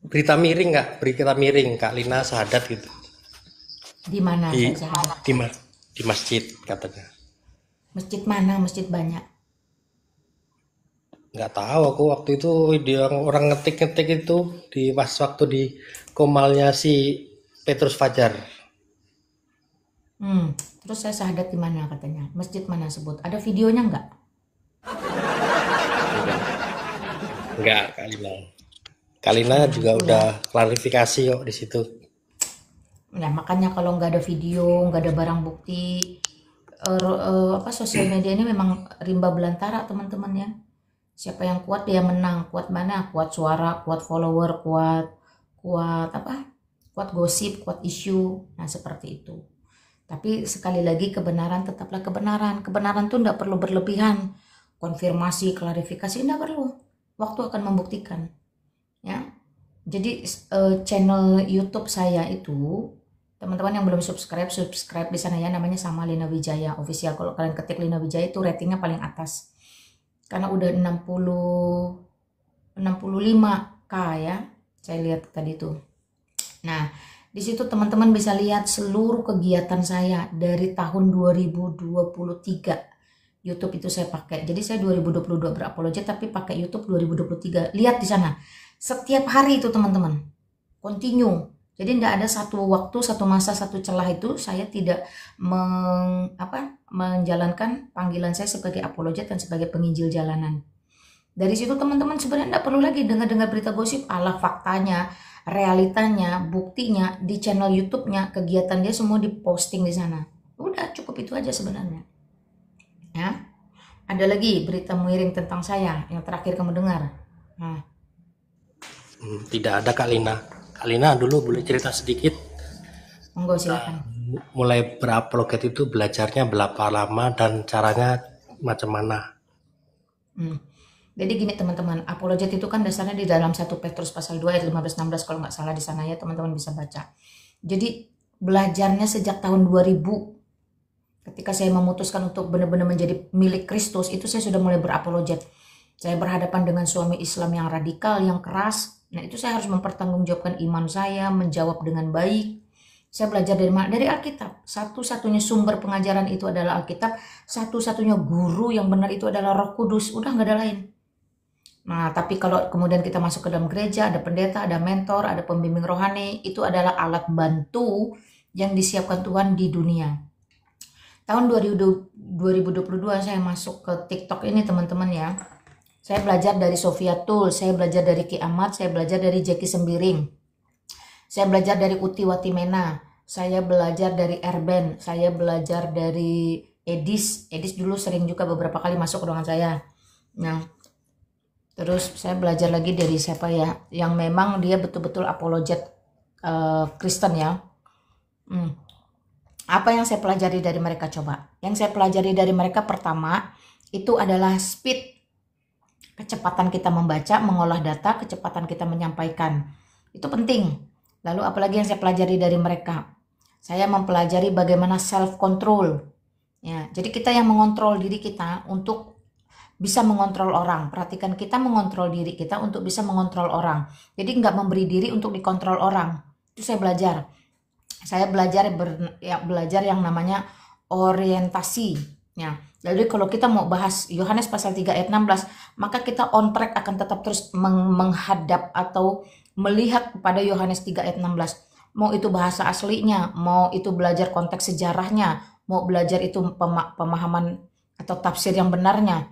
Berita miring nggak? Berita miring Kak Lina Sahadat gitu. Di mana Di, saya sahadat? di masjid katanya. Masjid mana? Masjid banyak. Nggak tahu, aku waktu itu video orang ngetik itu di pas waktu di komalnya si Petrus Fajar. Terus saya sahadat di mana katanya? Masjid mana sebut? Ada videonya nggak? Enggak, Kak Lina juga udah klarifikasi kok di situ. Ya makanya kalau nggak ada video, nggak ada barang bukti, sosial media ini memang rimba belantara teman-teman ya. Siapa yang kuat dia menang. Kuat mana? Kuat suara, kuat follower, kuat gosip, kuat isu. Nah seperti itu. Tapi sekali lagi kebenaran tetaplah kebenaran. Kebenaran tuh nggak perlu berlebihan. Konfirmasi, klarifikasi nggak perlu. Waktu akan membuktikan. Ya. Jadi channel YouTube saya itu, teman-teman yang belum subscribe di sana ya, namanya sama Lina Wijaya Official. Kalau kalian ketik Lina Wijaya itu ratingnya paling atas. Karena udah 65k ya. Saya lihat tadi tuh. Nah, di situ teman-teman bisa lihat seluruh kegiatan saya dari tahun 2023. YouTube itu saya pakai. Jadi saya 2022 berapologet tapi pakai YouTube 2023. Lihat di sana. Setiap hari itu teman-teman. Continue. Jadi tidak ada satu waktu, satu masa, satu celah itu saya tidak menjalankan panggilan saya sebagai apologet dan sebagai penginjil jalanan. Dari situ teman-teman sebenarnya tidak perlu lagi dengar-dengar berita gosip, ala faktanya, realitanya, buktinya di channel YouTube-nya, kegiatan dia semua diposting di sana. Udah cukup itu aja sebenarnya. Ya. Ada lagi berita miring tentang saya yang terakhir kamu dengar. Nah, Tidak ada Kak Lina. Kak Lina dulu boleh cerita sedikit monggo silakan. mulai berapologet itu belajarnya berapa lama dan caranya macam mana? Hmm. Jadi gini teman-teman, apologet itu kan dasarnya di dalam 1 Petrus pasal 2 ayat 15-16 kalau nggak salah di sana ya teman-teman bisa baca. Jadi belajarnya sejak tahun 2000 ketika saya memutuskan untuk benar-benar menjadi milik Kristus, itu saya sudah mulai berapologet. Saya berhadapan dengan suami Islam yang radikal, yang keras. Nah itu saya harus mempertanggungjawabkan iman saya, menjawab dengan baik. Saya belajar dari mana? Dari Alkitab. Satu-satunya sumber pengajaran itu adalah Alkitab. Satu-satunya guru yang benar itu adalah Roh Kudus. Udah nggak ada lain. Nah, tapi kalau kemudian kita masuk ke dalam gereja, ada pendeta, ada mentor, ada pembimbing rohani, itu adalah alat bantu yang disiapkan Tuhan di dunia. Tahun 2022 saya masuk ke TikTok ini teman-teman ya. Saya belajar dari Sofia Tul, saya belajar dari Ki Ahmad, saya belajar dari Jackie Sembiring. Saya belajar dari Uti Watimena, saya belajar dari Erben, saya belajar dari Edis. Edis dulu sering juga beberapa kali masuk ke ruangan saya. Nah, terus saya belajar lagi dari siapa ya, yang memang dia betul-betul apologet Kristen ya. Apa yang saya pelajari dari mereka coba? Yang saya pelajari dari mereka pertama, itu adalah speed. Kecepatan kita membaca, mengolah data, kecepatan kita menyampaikan. Itu penting. Lalu apalagi yang saya pelajari dari mereka? Saya mempelajari bagaimana self-control. Ya, jadi kita yang mengontrol diri kita untuk bisa mengontrol orang. Perhatikan, kita mengontrol diri kita untuk bisa mengontrol orang. Jadi nggak memberi diri untuk dikontrol orang. Itu saya belajar. Saya belajar yang namanya orientasi. Ya. Jadi kalau kita mau bahas Yohanes pasal 3 ayat 16, maka kita on track akan tetap terus menghadap atau melihat kepada Yohanes 3 ayat 16. Mau itu bahasa aslinya, mau itu belajar konteks sejarahnya, mau belajar itu pemahaman atau tafsir yang benarnya.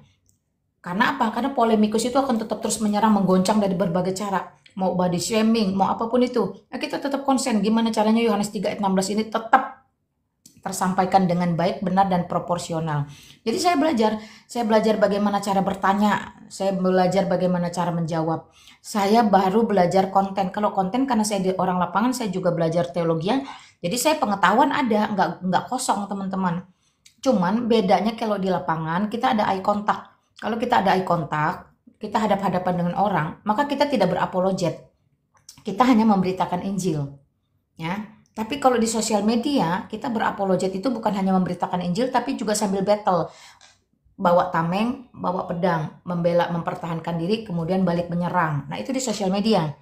Karena apa? Karena polemikus itu akan tetap terus menyerang, menggoncang dari berbagai cara. Mau body shaming, mau apapun itu. Nah, kita tetap konsen gimana caranya Yohanes 3 ayat 16 ini tetap tersampaikan dengan baik, benar, dan proporsional. Jadi saya belajar bagaimana cara bertanya, saya belajar bagaimana cara menjawab. Saya baru belajar konten. Kalau konten karena saya di orang lapangan, saya juga belajar teologian. Jadi saya pengetahuan ada, nggak kosong teman-teman. Cuman bedanya kalau di lapangan kita ada eye contact. Kalau kita ada eye contact, kita hadap-hadapan dengan orang, maka kita tidak berapologet. Kita hanya memberitakan Injil. Ya. Tapi kalau di sosial media, kita berapologet itu bukan hanya memberitakan Injil, tapi juga sambil battle. Bawa tameng, bawa pedang, membela, mempertahankan diri, kemudian balik menyerang. Nah itu di sosial media.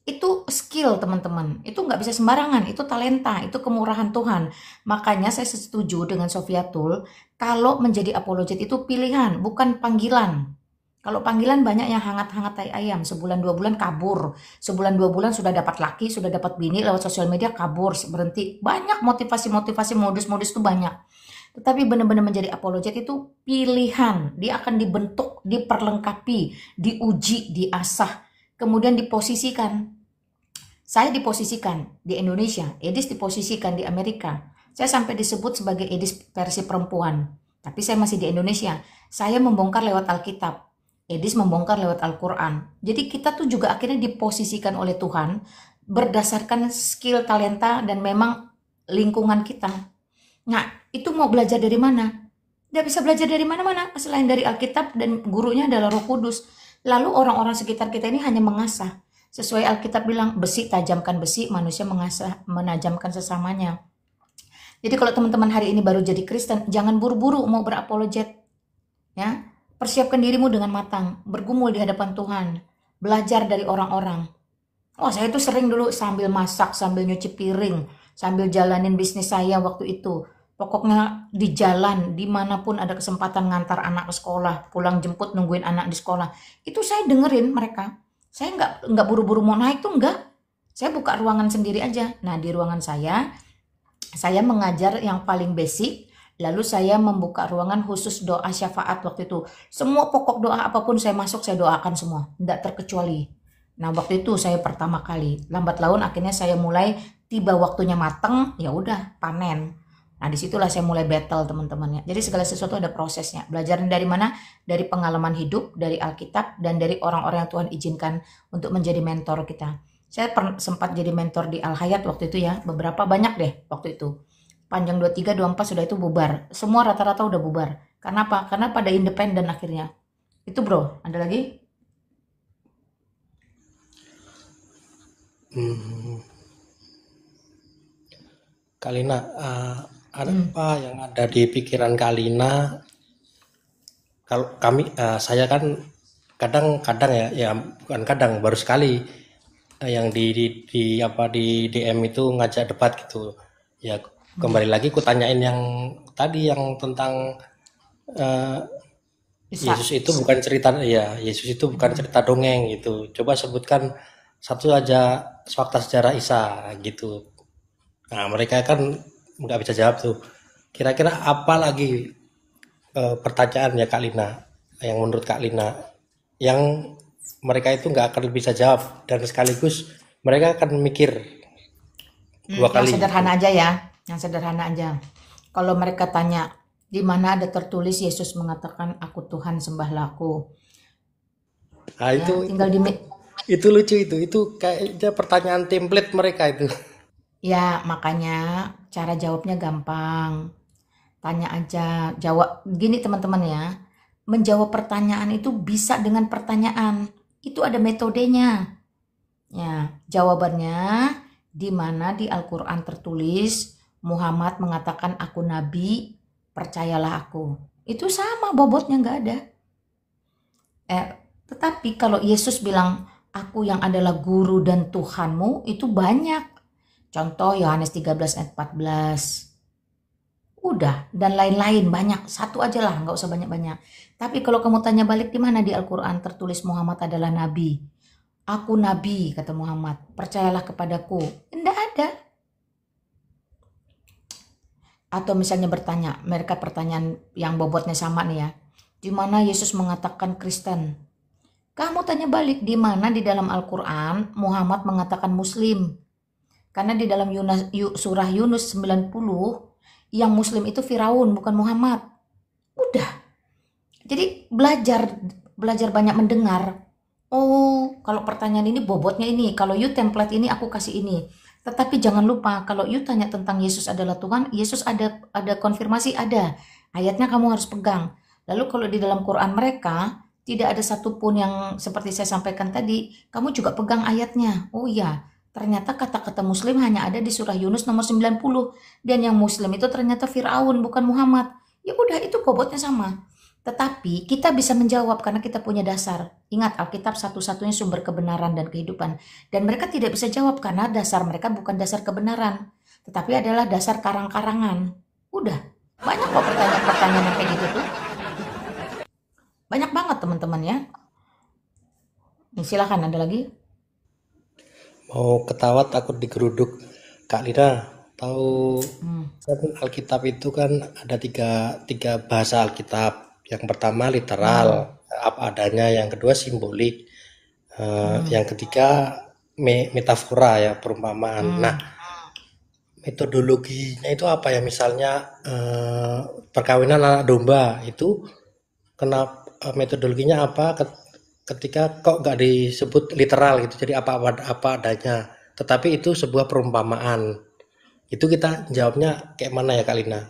Itu skill teman-teman. Itu nggak bisa sembarangan, itu talenta, itu kemurahan Tuhan. Makanya saya setuju dengan Sofia Tul, kalau menjadi apologet itu pilihan, bukan panggilan. Kalau panggilan banyak yang hangat-hangat tai ayam, sebulan 2 bulan kabur, sebulan 2 bulan sudah dapat laki, sudah dapat bini lewat sosial media kabur, berhenti. Banyak motivasi-motivasi, modus-modus itu banyak. Tetapi benar-benar menjadi apologet itu pilihan, dia akan dibentuk, diperlengkapi, diuji, diasah, kemudian diposisikan. Saya diposisikan di Indonesia, Edis diposisikan di Amerika. Saya sampai disebut sebagai Edis versi perempuan, tapi saya masih di Indonesia. Saya membongkar lewat Alkitab. Edis membongkar lewat Al-Quran. Jadi kita tuh juga akhirnya diposisikan oleh Tuhan berdasarkan skill, talenta, dan memang lingkungan kita. Nah, itu mau belajar dari mana? Tidak bisa belajar dari mana-mana selain dari Alkitab dan gurunya adalah Roh Kudus. Lalu orang-orang sekitar kita ini hanya mengasah. Sesuai Alkitab bilang, besi tajamkan besi, manusia mengasah, menajamkan sesamanya. Jadi kalau teman-teman hari ini baru jadi Kristen, jangan buru-buru mau berapologet. Ya. Persiapkan dirimu dengan matang, bergumul di hadapan Tuhan, belajar dari orang-orang. Oh, saya itu sering dulu sambil masak, sambil nyuci piring, sambil jalanin bisnis saya waktu itu. Pokoknya di jalan, dimanapun ada kesempatan ngantar anak ke sekolah, pulang jemput nungguin anak di sekolah. Itu saya dengerin mereka. Saya nggak buru-buru mau naik tuh enggak. Saya buka ruangan sendiri aja. Nah di ruangan saya mengajar yang paling basic. Lalu saya membuka ruangan khusus doa syafaat waktu itu. Semua pokok doa apapun saya masuk, saya doakan semua. Tidak terkecuali. Nah waktu itu saya pertama kali. Lambat laun akhirnya saya mulai tiba waktunya mateng, ya udah panen. Nah, disitulah saya mulai battle teman-teman ya. Jadi segala sesuatu ada prosesnya. Belajar dari mana? Dari pengalaman hidup, dari Alkitab, dan dari orang-orang yang Tuhan izinkan untuk menjadi mentor kita. Saya sempat jadi mentor di Al Hayat waktu itu ya. Beberapa banyak deh waktu itu. Panjang 23, 24 sudah itu bubar. Semua rata-rata udah bubar. Karena apa? Karena pada independen akhirnya. Itu bro, ada lagi? Hmm, Kak Lina, ada apa yang ada di pikiran Kak Lina? Kalau saya kan kadang-kadang ya bukan kadang, baru sekali yang di DM itu ngajak debat gitu. Ya kembali lagi ku tanyain yang tadi yang tentang eh, Bisa. Yesus itu bukan cerita dongeng gitu. Coba sebutkan satu aja fakta sejarah Isa gitu. Nah, mereka kan nggak bisa jawab tuh. Kira-kira apa lagi pertanyaan ya Kak Lina, yang menurut Kak Lina, yang mereka itu nggak akan bisa jawab dan sekaligus mereka akan mikir dua Yang kali. sederhana aja ya. Yang sederhana aja. Kalau mereka tanya, di mana ada tertulis Yesus mengatakan, aku Tuhan sembahlah aku. Nah, Ya, tinggal itu lucu itu kayaknya pertanyaan template mereka itu. ya, makanya cara jawabnya gampang. Tanya aja, jawab. Gini teman-teman ya, menjawab pertanyaan itu bisa dengan pertanyaan. Itu ada metodenya. Ya, jawabannya di mana di Al-Qur'an tertulis Muhammad mengatakan aku nabi, percayalah aku. Itu sama bobotnya nggak ada. Tetapi kalau Yesus bilang aku yang adalah guru dan Tuhanmu, itu banyak. Contoh Yohanes 13 ayat 14. Udah, dan lain-lain banyak. Satu aja lah, nggak usah banyak-banyak. Tapi kalau kamu tanya balik di mana di Al-Qur'an tertulis Muhammad adalah nabi. Aku nabi, kata Muhammad. Percayalah kepadaku. Tidak ada. Atau misalnya bertanya, mereka pertanyaan yang bobotnya sama nih ya. Di mana Yesus mengatakan Kristen? Kamu tanya balik, di mana di dalam Al-Qur'an Muhammad mengatakan Muslim? Karena di dalam surah Yunus 90, yang Muslim itu Firaun, bukan Muhammad. Udah. Jadi belajar banyak mendengar. Oh, kalau pertanyaan ini bobotnya ini, kalau you template ini aku kasih ini. Tetapi jangan lupa, kalau you tanya tentang Yesus adalah Tuhan, Yesus ada konfirmasi, ada. Ayatnya kamu harus pegang. Lalu kalau di dalam Quran mereka, tidak ada satupun yang seperti saya sampaikan tadi, kamu juga pegang ayatnya. Oh iya, ternyata kata-kata Muslim hanya ada di surah Yunus nomor 90. Dan yang Muslim itu ternyata Firaun, bukan Muhammad. Ya udah, itu bobotnya sama. Tetapi kita bisa menjawab karena kita punya dasar. Ingat, Alkitab satu-satunya sumber kebenaran dan kehidupan. Dan mereka tidak bisa jawab karena dasar mereka bukan dasar kebenaran. Tetapi adalah dasar karang-karangan. Udah, banyak kok pertanyaan-pertanyaan yang kayak gitu tuh. Banyak banget teman-teman ya. Silakan, ada lagi? Mau ketawa takut digeruduk. Kak Lina, tahu kan Alkitab itu kan ada tiga bahasa Alkitab. Yang pertama literal, apa adanya. Yang kedua simbolik. Yang ketiga metafora ya, perumpamaan. Nah, metodologinya itu apa ya? Misalnya perkawinan anak domba itu kenapa metodologinya apa? Ketika kok nggak disebut literal gitu, jadi apa adanya. Tetapi itu sebuah perumpamaan. Itu kita jawabnya kayak mana ya Kak Lina?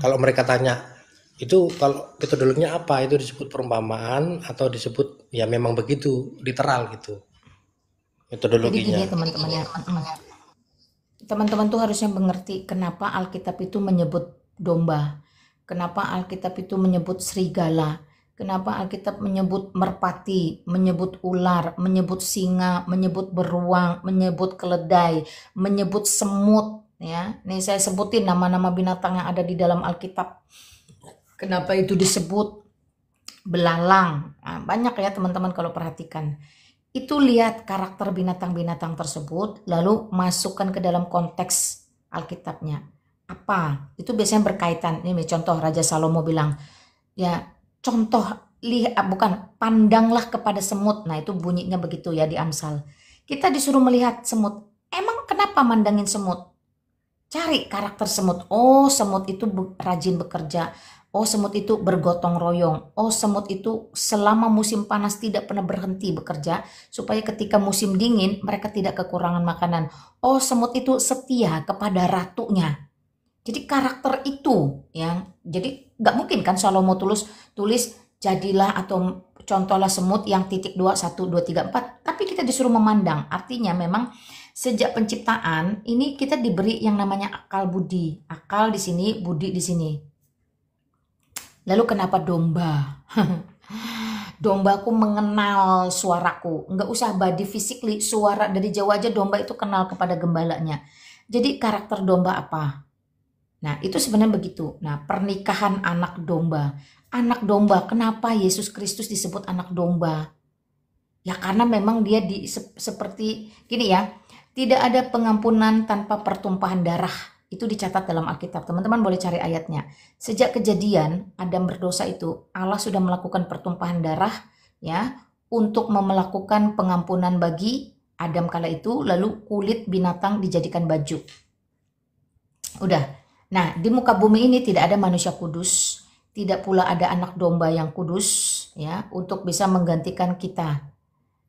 Kalau mereka tanya, itu kalau metodologinya apa? Itu disebut perumpamaan atau disebut ya memang begitu literal gitu Jadi metodologinya. gini teman-teman ya. Teman-teman tuh harusnya mengerti kenapa Alkitab itu menyebut domba. Kenapa Alkitab itu menyebut serigala. Kenapa Alkitab menyebut merpati, menyebut ular, menyebut singa, menyebut beruang, menyebut keledai, menyebut semut. Ya, nih saya sebutin nama-nama binatang yang ada di dalam Alkitab. Kenapa itu disebut belalang? Nah, banyak ya teman-teman kalau perhatikan. Itu lihat karakter binatang-binatang tersebut, lalu masukkan ke dalam konteks Alkitabnya. Apa? Itu biasanya berkaitan. Ini contoh Raja Salomo bilang, ya contoh bukan pandanglah kepada semut. Nah itu bunyinya begitu ya di Amsal. Kita disuruh melihat semut. Emang kenapa mandangin semut? Cari karakter semut. Oh, semut itu rajin bekerja. Oh, semut itu bergotong royong. Oh, semut itu selama musim panas tidak pernah berhenti bekerja supaya ketika musim dingin mereka tidak kekurangan makanan. Oh, semut itu setia kepada ratunya. Jadi karakter itu yang jadi nggak mungkin kan Salomo tulis jadilah atau contohlah semut yang titik 2 1 2 3 4, tapi kita disuruh memandang. Artinya memang sejak penciptaan ini kita diberi yang namanya akal budi. Akal di sini, budi di sini. Lalu kenapa domba? Dombaku mengenal suaraku. Nggak usah body physically, suara dari jauh aja domba itu kenal kepada gembalanya. Jadi karakter domba apa? Nah, itu sebenarnya begitu. Nah, pernikahan anak domba. Anak domba, kenapa Yesus Kristus disebut anak domba? Ya karena memang dia seperti gini ya, tidak ada pengampunan tanpa pertumpahan darah. Itu dicatat dalam Alkitab. Teman-teman boleh cari ayatnya. Sejak kejadian Adam berdosa itu, Allah sudah melakukan pertumpahan darah ya untuk melakukan pengampunan bagi Adam kala itu, lalu kulit binatang dijadikan baju. Udah. Nah, di muka bumi ini tidak ada manusia kudus, tidak pula ada anak domba yang kudus ya untuk bisa menggantikan kita.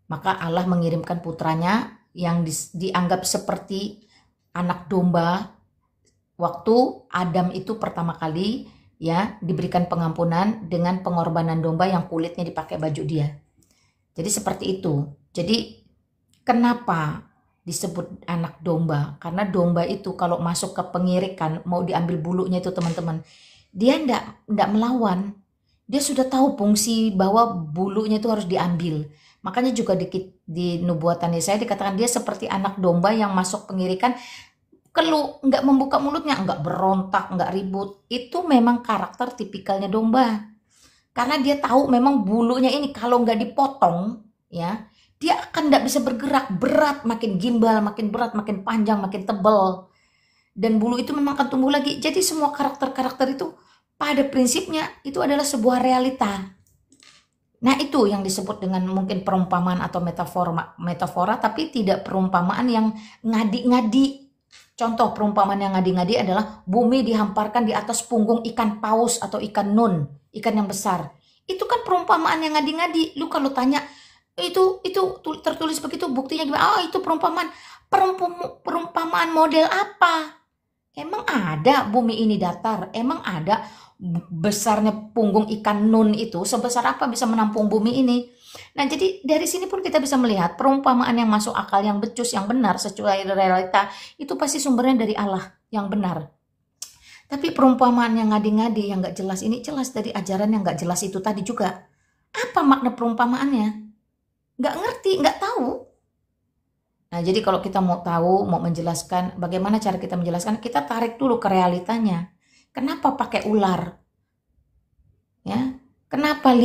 Maka Allah mengirimkan putranya yang dianggap seperti anak domba waktu Adam itu pertama kali ya diberikan pengampunan dengan pengorbanan domba yang kulitnya dipakai baju dia. Jadi seperti itu. Jadi kenapa disebut anak domba? Karena domba itu kalau masuk ke pengirikan mau diambil bulunya itu teman-teman, dia ndak melawan. Dia sudah tahu fungsi bahwa bulunya itu harus diambil. Makanya juga di nubuatan Yesaya dikatakan dia seperti anak domba yang masuk pengirikan, nggak membuka mulutnya, nggak berontak, nggak ribut. Itu memang karakter tipikalnya domba. Karena dia tahu memang bulunya ini kalau nggak dipotong, ya dia akan nggak bisa bergerak. Berat, makin gimbal, makin berat, makin panjang, makin tebal. Dan bulu itu memang akan tumbuh lagi. Jadi semua karakter-karakter itu pada prinsipnya itu adalah sebuah realita. Nah itu yang disebut dengan mungkin perumpamaan atau metafora, tapi tidak perumpamaan yang ngadi-ngadi. Contoh perumpamaan yang ngadi-ngadi adalah bumi dihamparkan di atas punggung ikan paus atau ikan nun, ikan yang besar. Itu kan perumpamaan yang ngadi-ngadi. Lu kalau tanya itu tertulis begitu, buktinya gimana? Oh itu perumpamaan model apa? Emang ada bumi ini datar? Emang ada besarnya punggung ikan nun itu sebesar apa bisa menampung bumi ini? Nah jadi dari sini pun kita bisa melihat perumpamaan yang masuk akal, yang becus, yang benar sesuai realita itu pasti sumbernya dari Allah yang benar. Tapi perumpamaan yang ngadi-ngadi yang gak jelas ini jelas dari ajaran yang gak jelas itu tadi juga. Apa makna perumpamaannya? Gak ngerti, gak tahu. Nah jadi kalau kita mau tahu, mau menjelaskan bagaimana cara kita menjelaskan, kita tarik dulu ke realitanya. Kenapa pakai ular? Ya, kenapa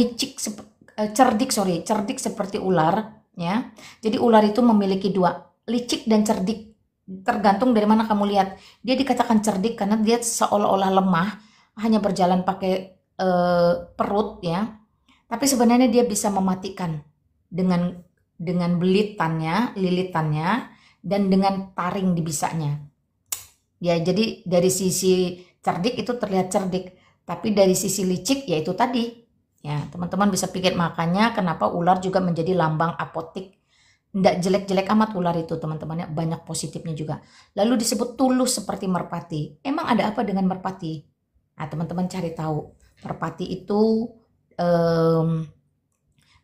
cerdik seperti ular? Ya, jadi ular itu memiliki dua, licik dan cerdik. Tergantung dari mana kamu lihat. Dia dikatakan cerdik karena dia seolah-olah lemah, hanya berjalan pakai perut, ya. Tapi sebenarnya dia bisa mematikan dengan lilitannya, dan dengan taring di bisanya. Ya, jadi dari sisi cerdik itu terlihat cerdik, tapi dari sisi licik ya itu tadi. Ya, teman-teman bisa pikir makanya kenapa ular juga menjadi lambang apotik. Nggak jelek-jelek amat ular itu, teman-teman, ya, banyak positifnya juga. Lalu disebut tulus seperti merpati. Emang ada apa dengan merpati? Nah, teman-teman cari tahu. Merpati itu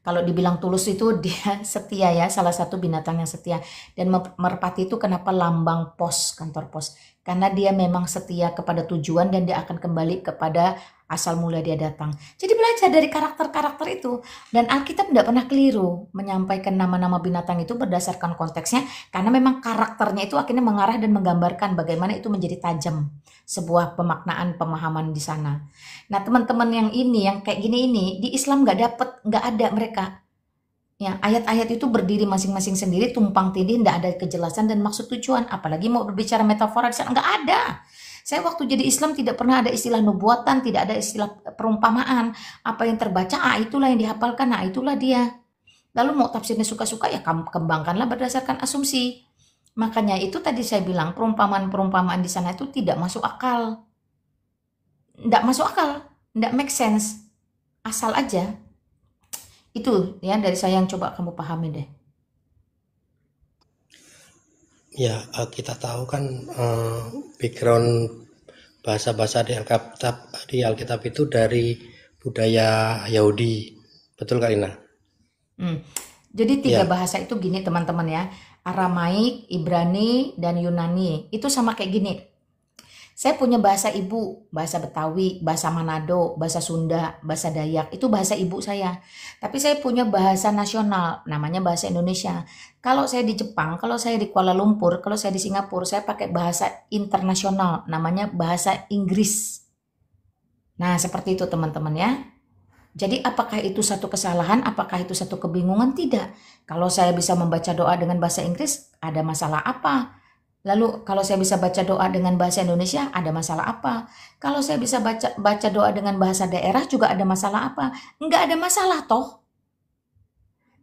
kalau dibilang tulus itu dia setia ya, salah satu binatang yang setia. Dan merpati itu kenapa lambang pos, kantor pos? Karena dia memang setia kepada tujuan dan dia akan kembali kepada asal mula dia datang. Jadi belajar dari karakter-karakter itu. Dan Alkitab tidak pernah keliru menyampaikan nama-nama binatang itu berdasarkan konteksnya. Karena memang karakternya itu akhirnya mengarah dan menggambarkan bagaimana itu menjadi tajam. Sebuah pemaknaan, pemahaman di sana. Nah teman-teman yang ini, yang kayak gini ini, di Islam nggak ada mereka. Ya, ayat-ayat itu berdiri masing-masing sendiri, tumpang tindih, tidak ada kejelasan dan maksud tujuan. Apalagi mau berbicara metafora di sana, nggak ada. Saya waktu jadi Islam tidak pernah ada istilah nubuatan, tidak ada istilah perumpamaan. Apa yang terbaca, itulah yang dihafalkan, itulah dia. Lalu mau tafsirnya suka-suka, ya kembangkanlah berdasarkan asumsi. Makanya itu tadi saya bilang perumpamaan-perumpamaan di sana itu tidak masuk akal. Tidak masuk akal, tidak make sense. Asal aja. Itu ya dari saya yang coba kamu pahami deh. Ya, kita tahu kan background bahasa-bahasa di Alkitab itu dari budaya Yahudi. Betul Kak Ina? Jadi 3 Ya, bahasa itu gini teman-teman ya. Aramaik, Ibrani, dan Yunani. Itu sama kayak gini. Saya punya bahasa ibu, bahasa Betawi, bahasa Manado, bahasa Sunda, bahasa Dayak. Itu bahasa ibu saya. Tapi saya punya bahasa nasional, namanya bahasa Indonesia. Kalau saya di Jepang, kalau saya di Kuala Lumpur, kalau saya di Singapura, saya pakai bahasa internasional, namanya bahasa Inggris. Nah, seperti itu teman-teman ya. Jadi apakah itu satu kesalahan? Apakah itu satu kebingungan? Tidak. Kalau saya bisa membaca doa dengan bahasa Inggris, ada masalah apa? Lalu kalau saya bisa baca doa dengan bahasa Indonesia, ada masalah apa? Kalau saya bisa baca doa dengan bahasa daerah juga ada masalah apa? Enggak ada masalah toh.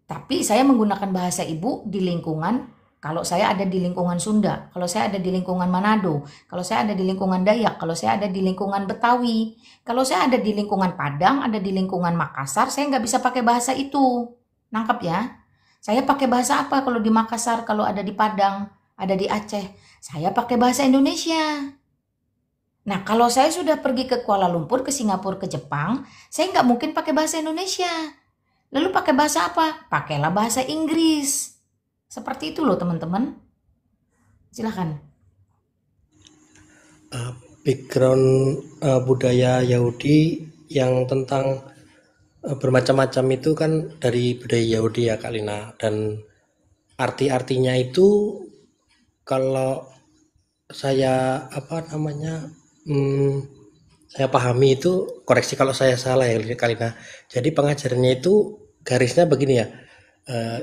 Tapi saya menggunakan bahasa ibu di lingkungan, kalau saya ada di lingkungan Sunda, kalau saya ada di lingkungan Manado, kalau saya ada di lingkungan Dayak, kalau saya ada di lingkungan Betawi, kalau saya ada di lingkungan Padang, ada di lingkungan Makassar, saya nggak bisa pakai bahasa itu. Nangkep ya? Saya pakai bahasa apa kalau di Makassar, kalau ada di Padang, ada di Aceh? Saya pakai bahasa Indonesia. Nah, kalau saya sudah pergi ke Kuala Lumpur, ke Singapura, ke Jepang, saya nggak mungkin pakai bahasa Indonesia. Lalu pakai bahasa apa? Pakailah bahasa Inggris. Seperti itu loh teman-teman. Silakan. background budaya Yahudi yang tentang bermacam-macam itu kan dari budaya Yahudi ya Kak Lina, dan arti-artinya itu kalau saya saya pahami itu, koreksi kalau saya salah ya Kak Lina. Jadi pengajarannya itu garisnya begini ya,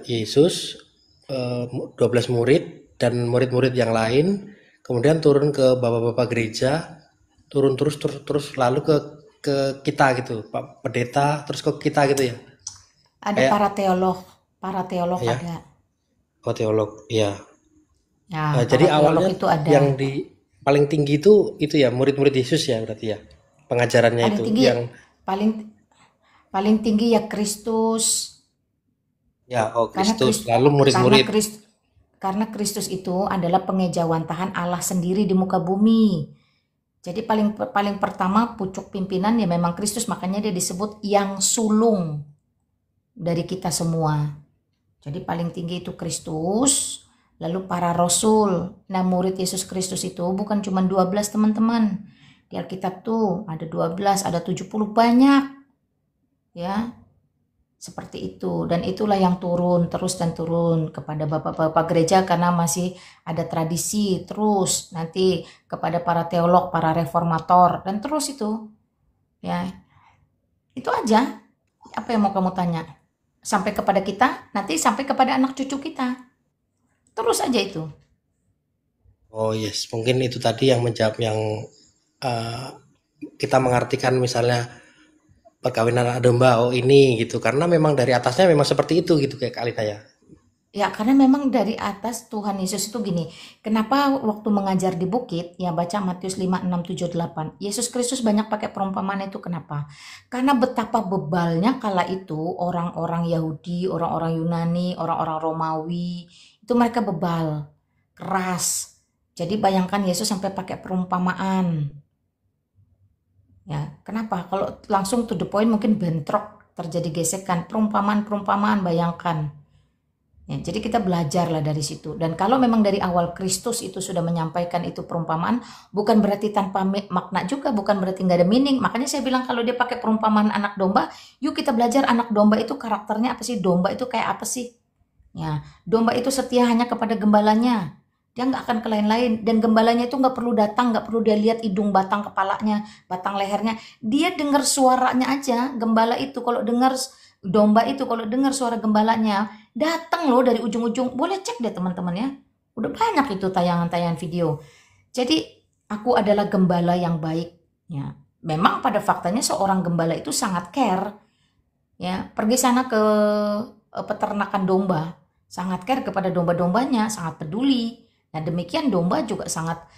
Yesus, 12 murid dan murid-murid yang lain, kemudian turun ke bapak-bapak gereja, turun terus lalu ke kita gitu, Pak Pendeta, terus ke kita gitu ya. Ada Kayak para teolog ya, ada. teolog, ya. Ya, Jadi para teolog awalnya itu ada. yang di paling tinggi itu ya murid-murid Yesus ya berarti ya. Pengajarannya Paling itu tinggi yang paling paling tinggi ya Kristus. ya, oh Karena Kristus, Kristus lalu karena murid-murid. Kristus karena Kristus itu adalah pengejawantahan Allah sendiri di muka bumi. Jadi paling paling pertama pucuk pimpinan ya memang Kristus, makanya dia disebut yang sulung dari kita semua. Jadi paling tinggi itu Kristus, lalu para rasul. Nah, murid Yesus Kristus itu bukan cuma 12 teman-teman. Di Alkitab tuh ada 12, ada 70 banyak. Ya, seperti itu. Dan itulah yang turun terus dan turun kepada bapak-bapak gereja karena masih ada tradisi, terus nanti kepada para teolog, para reformator, dan terus itu. Ya, itu aja. Apa yang mau kamu tanya? Sampai kepada kita, nanti sampai kepada anak cucu kita. Terus aja itu. Oh yes, mungkin itu tadi yang menjawab yang eh, kita mengartikan misalnya perkawinan anak domba, oh ini gitu, karena memang dari atasnya memang seperti itu gitu kayak Kak Alina ya. Ya, karena memang dari atas Tuhan Yesus itu gini. Kenapa waktu mengajar di bukit, ya baca Matius 5, 6, 7, 8. Yesus Kristus banyak pakai perumpamaan itu kenapa? Karena betapa bebalnya kala itu orang-orang Yahudi, orang-orang Yunani, orang-orang Romawi. Itu mereka bebal, keras. Jadi bayangkan Yesus sampai pakai perumpamaan. Ya, kenapa? Kalau langsung to the point mungkin bentrok, terjadi gesekan. Perumpamaan-perumpamaan bayangkan. Ya, jadi kita belajarlah dari situ. Dan kalau memang dari awal Kristus itu sudah menyampaikan itu perumpamaan, bukan berarti tanpa makna juga, bukan berarti nggak ada meaning. Makanya saya bilang kalau dia pakai perumpamaan anak domba, yuk kita belajar anak domba itu karakternya apa sih? Domba itu kayak apa sih? Ya, domba itu setia hanya kepada gembalanya. Dia nggak akan ke lain-lain. Dan gembalanya itu nggak perlu datang, nggak perlu dia lihat hidung, batang kepalanya, batang lehernya. Dia dengar suaranya aja. Gembala itu kalau dengar domba itu kalau dengar suara gembalanya, datang loh dari ujung-ujung. Boleh cek deh teman-teman ya. Udah banyak itu tayangan-tayangan video. Jadi aku adalah gembala yang baik. Ya, memang pada faktanya seorang gembala itu sangat care. Ya, pergi sana ke peternakan domba, sangat care kepada domba-dombanya, sangat peduli. Nah, demikian domba juga sangat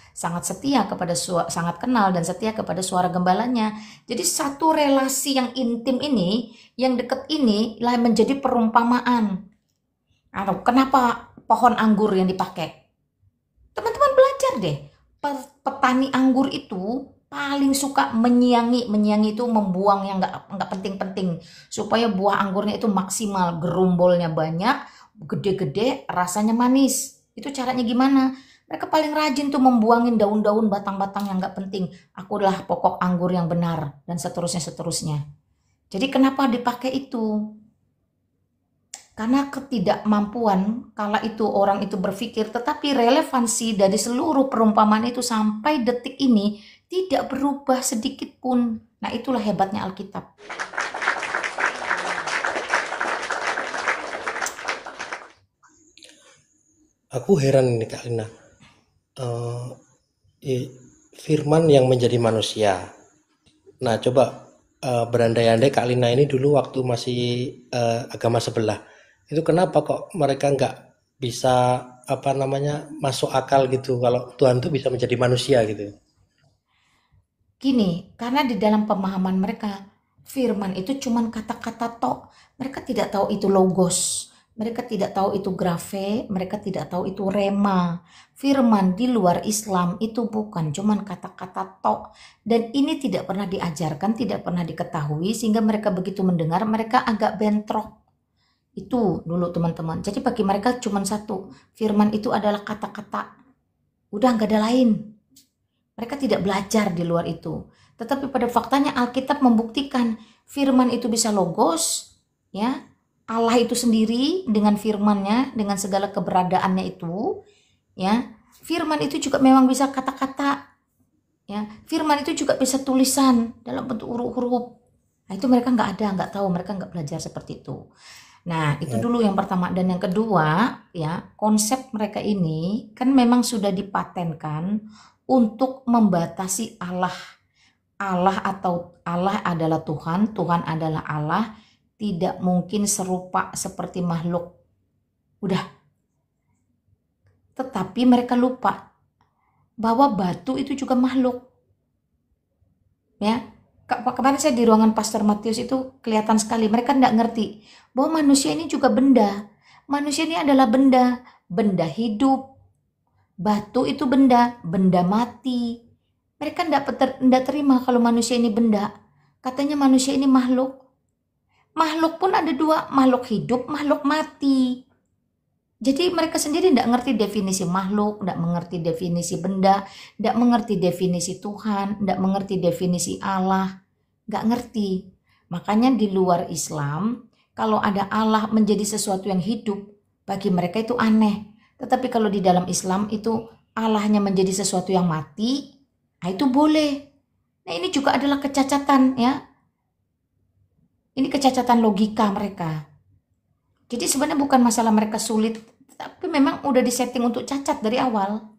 setia kepada sangat kenal dan setia kepada suara gembalanya. Jadi satu relasi yang intim ini, yang dekat ini lah menjadi perumpamaan. Kenapa pohon anggur yang dipakai? Teman-teman belajar deh. Petani anggur itu paling suka menyiangi itu membuang yang nggak penting-penting supaya buah anggurnya itu maksimal, gerumbolnya banyak, gede-gede, rasanya manis. Itu caranya gimana? Mereka paling rajin tuh membuangin daun-daun, batang-batang yang nggak penting. Aku adalah pokok anggur yang benar, dan seterusnya. Jadi kenapa dipakai itu? Karena ketidakmampuan kala itu orang itu berpikir, tetapi relevansi dari seluruh perumpamaan itu sampai detik ini tidak berubah sedikit pun. Nah, itulah hebatnya Alkitab. Aku heran ini Kak Lina. Firman yang menjadi manusia. Nah, coba berandai-andai Kak Lina ini dulu waktu masih agama sebelah. Itu kenapa kok mereka nggak bisa masuk akal gitu kalau Tuhan itu bisa menjadi manusia gitu. Gini, karena di dalam pemahaman mereka, firman itu cuman kata-kata tok. Mereka tidak tahu itu logos. Mereka tidak tahu itu grafe, mereka tidak tahu itu rema. Firman di luar Islam itu bukan cuman kata-kata tok. Dan ini tidak pernah diajarkan, tidak pernah diketahui, sehingga mereka begitu mendengar, mereka agak bentrok. Itu dulu teman-teman. Jadi bagi mereka cuman satu, firman itu adalah kata-kata. Udah nggak ada lain. Mereka tidak belajar di luar itu. Tetapi pada faktanya Alkitab membuktikan firman itu bisa logos, ya. Allah itu sendiri dengan firman-Nya, dengan segala keberadaannya itu, ya. Firman itu juga memang bisa kata-kata, ya. Firman itu juga bisa tulisan dalam bentuk huruf-huruf. Nah, itu mereka nggak tahu, mereka nggak belajar seperti itu. Nah, itu dulu yang pertama. Dan yang kedua, ya, konsep mereka ini kan memang sudah dipatenkan untuk membatasi Allah. Allah adalah Tuhan, Tuhan adalah Allah, tidak mungkin serupa seperti makhluk. Udah. Tetapi mereka lupa bahwa batu itu juga makhluk. Ya. Kemarin saya di ruangan Pastor Matius itu kelihatan sekali, mereka tidak ngerti bahwa manusia ini juga benda. Manusia ini adalah benda, benda hidup. Batu itu benda mati. Mereka tidak terima kalau manusia ini benda. Katanya manusia ini makhluk. Makhluk pun ada dua, makhluk hidup, makhluk mati. Jadi mereka sendiri tidak mengerti definisi makhluk, tidak mengerti definisi benda, tidak mengerti definisi Tuhan, tidak mengerti definisi Allah, nggak ngerti. Makanya di luar Islam, kalau ada Allah menjadi sesuatu yang hidup, bagi mereka itu aneh. Tetapi kalau di dalam Islam itu Allahnya menjadi sesuatu yang mati, nah itu boleh. Nah ini juga adalah kecacatan, ya. Ini kecacatan logika mereka. Jadi sebenarnya bukan masalah mereka sulit, tapi memang udah disetting untuk cacat dari awal.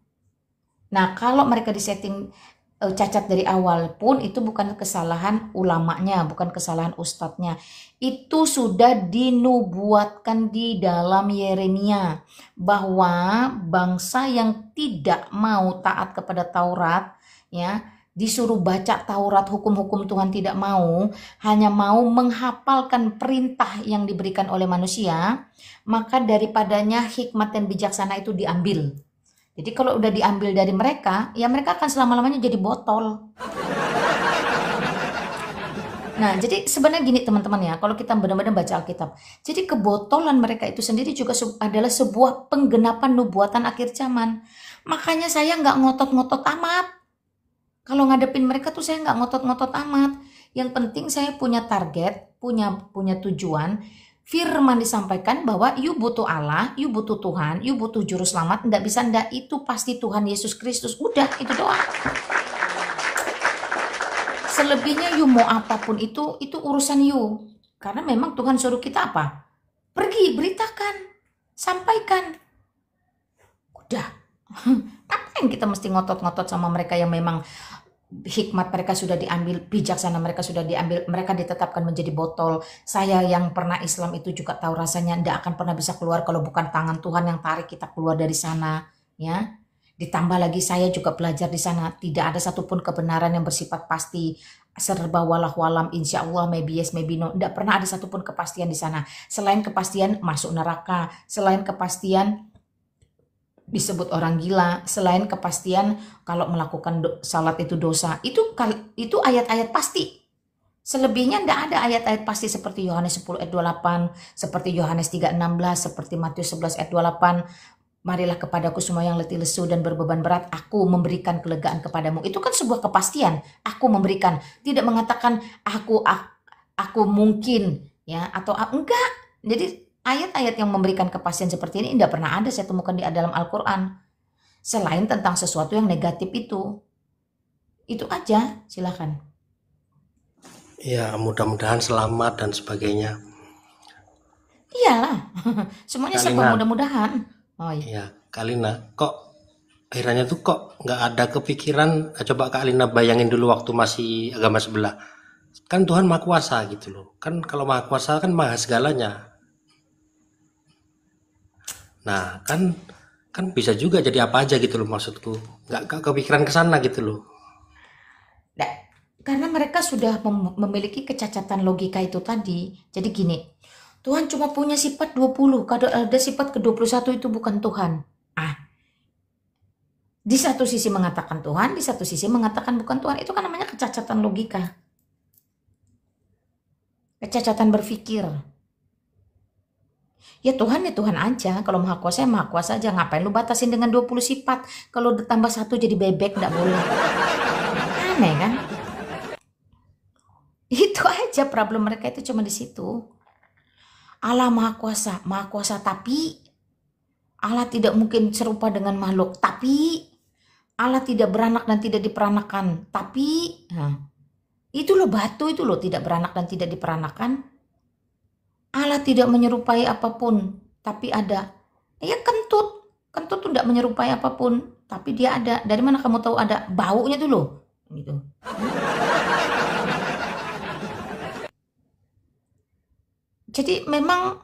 Nah, kalau mereka disetting cacat dari awal pun itu bukan kesalahan ulamanya, bukan kesalahan ustadznya. Itu sudah dinubuatkan di dalam Yeremia bahwa bangsa yang tidak mau taat kepada Taurat, ya, disuruh baca Taurat, hukum-hukum Tuhan tidak mau, hanya mau menghafalkan perintah yang diberikan oleh manusia, maka daripadanya hikmat dan bijaksana itu diambil. Jadi kalau udah diambil dari mereka, ya mereka akan selama-lamanya jadi botol. Nah, jadi sebenarnya gini teman-teman ya, kalau kita benar-benar baca Alkitab, jadi kebotolan mereka itu sendiri juga adalah sebuah penggenapan nubuatan akhir zaman. Makanya saya nggak ngotot-ngotot amat. Kalau ngadepin mereka tuh saya nggak ngotot-ngotot amat. Yang penting saya punya target, punya tujuan. Firman disampaikan bahwa you butuh Allah, you butuh Tuhan, you butuh juru selamat. Nggak bisa ndak, itu pasti Tuhan Yesus Kristus. Udah, itu doang. Selebihnya you mau apapun itu urusan you. Karena memang Tuhan suruh kita apa? Pergi, beritakan, sampaikan. Udah. Apa yang kita mesti ngotot-ngotot sama mereka yang memang hikmat mereka sudah diambil, bijaksana mereka sudah diambil, mereka ditetapkan menjadi botol. Saya yang pernah Islam itu juga tahu rasanya, tidak akan pernah bisa keluar kalau bukan tangan Tuhan yang tarik kita keluar dari sana, ya. Ditambah lagi saya juga belajar di sana, tidak ada satupun kebenaran yang bersifat pasti, serba walah-walam, insya Allah, maybe yes, maybe no. Tidak pernah ada satupun kepastian di sana. Selain kepastian masuk neraka, selain kepastian disebut orang gila, selain kepastian kalau melakukan salat itu dosa. Itu ayat-ayat pasti. Selebihnya tidak ada ayat-ayat pasti seperti Yohanes 10 ayat 28, seperti Yohanes 3:16, seperti Matius 11 ayat 28. Marilah kepadaku semua yang letih lesu dan berbeban berat, aku memberikan kelegaan kepadamu. Itu kan sebuah kepastian. Aku memberikan, tidak mengatakan aku mungkin ya atau enggak. Jadi ayat-ayat yang memberikan kepastian seperti ini tidak pernah ada saya temukan di dalam Al-Qur'an. Selain tentang sesuatu yang negatif itu. Itu aja, silakan. Ya, mudah-mudahan selamat dan sebagainya. Iyalah. Semuanya serba Kalina, mudah-mudahan. Oh iya. ya Kalina, kok akhirnya tuh kok nggak ada kepikiran, coba Kak Alina bayangin dulu waktu masih agama sebelah. Kan Tuhan Maha Kuasa gitu loh. Kan kalau Maha Kuasa kan maha segalanya. Nah, kan bisa juga jadi apa aja gitu loh maksudku. Nggak kepikiran ke sana gitu loh. Nah, karena mereka sudah memiliki kecacatan logika itu tadi. Jadi gini, Tuhan cuma punya sifat 20, kalau ada sifat ke-21 itu bukan Tuhan. Di satu sisi mengatakan Tuhan, di satu sisi mengatakan bukan Tuhan. Itu kan namanya kecacatan logika. Kecacatan berpikir. Ya Tuhan aja. Kalau Maha Kuasa ya Maha Kuasa aja. Ngapain lu batasin dengan 20 sifat? Kalau ditambah satu jadi bebek, nggak boleh. Aneh kan? Itu aja problem mereka itu cuma di situ. Allah Maha Kuasa tapi Allah tidak mungkin serupa dengan makhluk, tapi Allah tidak beranak dan tidak diperanakan, tapi itu loh batu itu loh tidak beranak dan tidak diperanakan. Allah tidak menyerupai apapun, tapi ada. Ya kentut tuh tidak menyerupai apapun, tapi dia ada. Dari mana kamu tahu ada? Baunya tuh loh, gitu. Jadi memang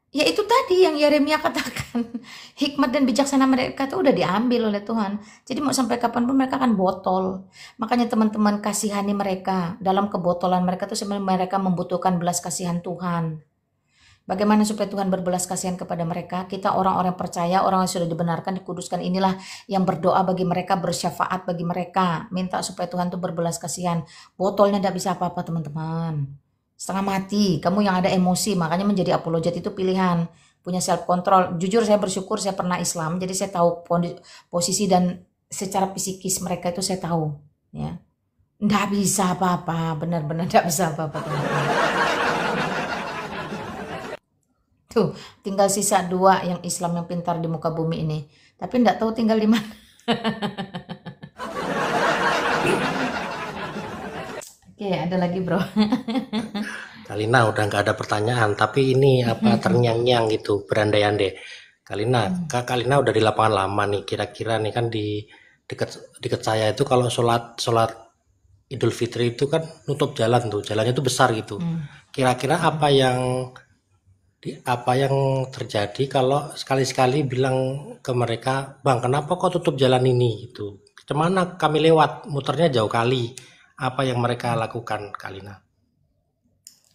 ya itu tadi yang Yeremia katakan, hikmat dan bijaksana mereka itu udah diambil oleh Tuhan. Jadi mau sampai kapanpun mereka akan botol. Makanya teman-teman kasihani mereka. Dalam kebotolan mereka itu sebenarnya mereka membutuhkan belas kasihan Tuhan. Bagaimana supaya Tuhan berbelas kasihan kepada mereka? Kita orang-orang percaya, orang yang sudah dibenarkan, dikuduskan, inilah yang berdoa bagi mereka, bersyafaat bagi mereka. Minta supaya Tuhan tuh berbelas kasihan. Botolnya tidak bisa apa-apa teman-teman. Setengah mati, kamu yang ada emosi, makanya menjadi apologet itu pilihan, punya self control. Jujur saya bersyukur saya pernah Islam, jadi saya tahu posisi dan secara psikis mereka itu saya tahu, ya. Nggak bisa apa-apa, benar-benar nggak bisa apa-apa. Tuh, tinggal sisa 2 yang Islam yang pintar di muka bumi ini, tapi nggak tahu tinggal di mana. Oke, ada lagi bro. Kalina udah nggak ada pertanyaan, tapi ini apa terngiang-ngiang gitu, berandai-andai. Kak Kalina udah di lapangan lama nih, kira-kira nih kan di dekat saya itu kalau sholat Idul Fitri itu kan nutup jalan tuh, jalannya tuh besar gitu. Kira-kira apa yang terjadi kalau sekali-sekali bilang ke mereka, Bang, kenapa kok tutup jalan ini gitu? Kemana kami lewat, muternya jauh kali. Apa yang mereka lakukan, Kalina?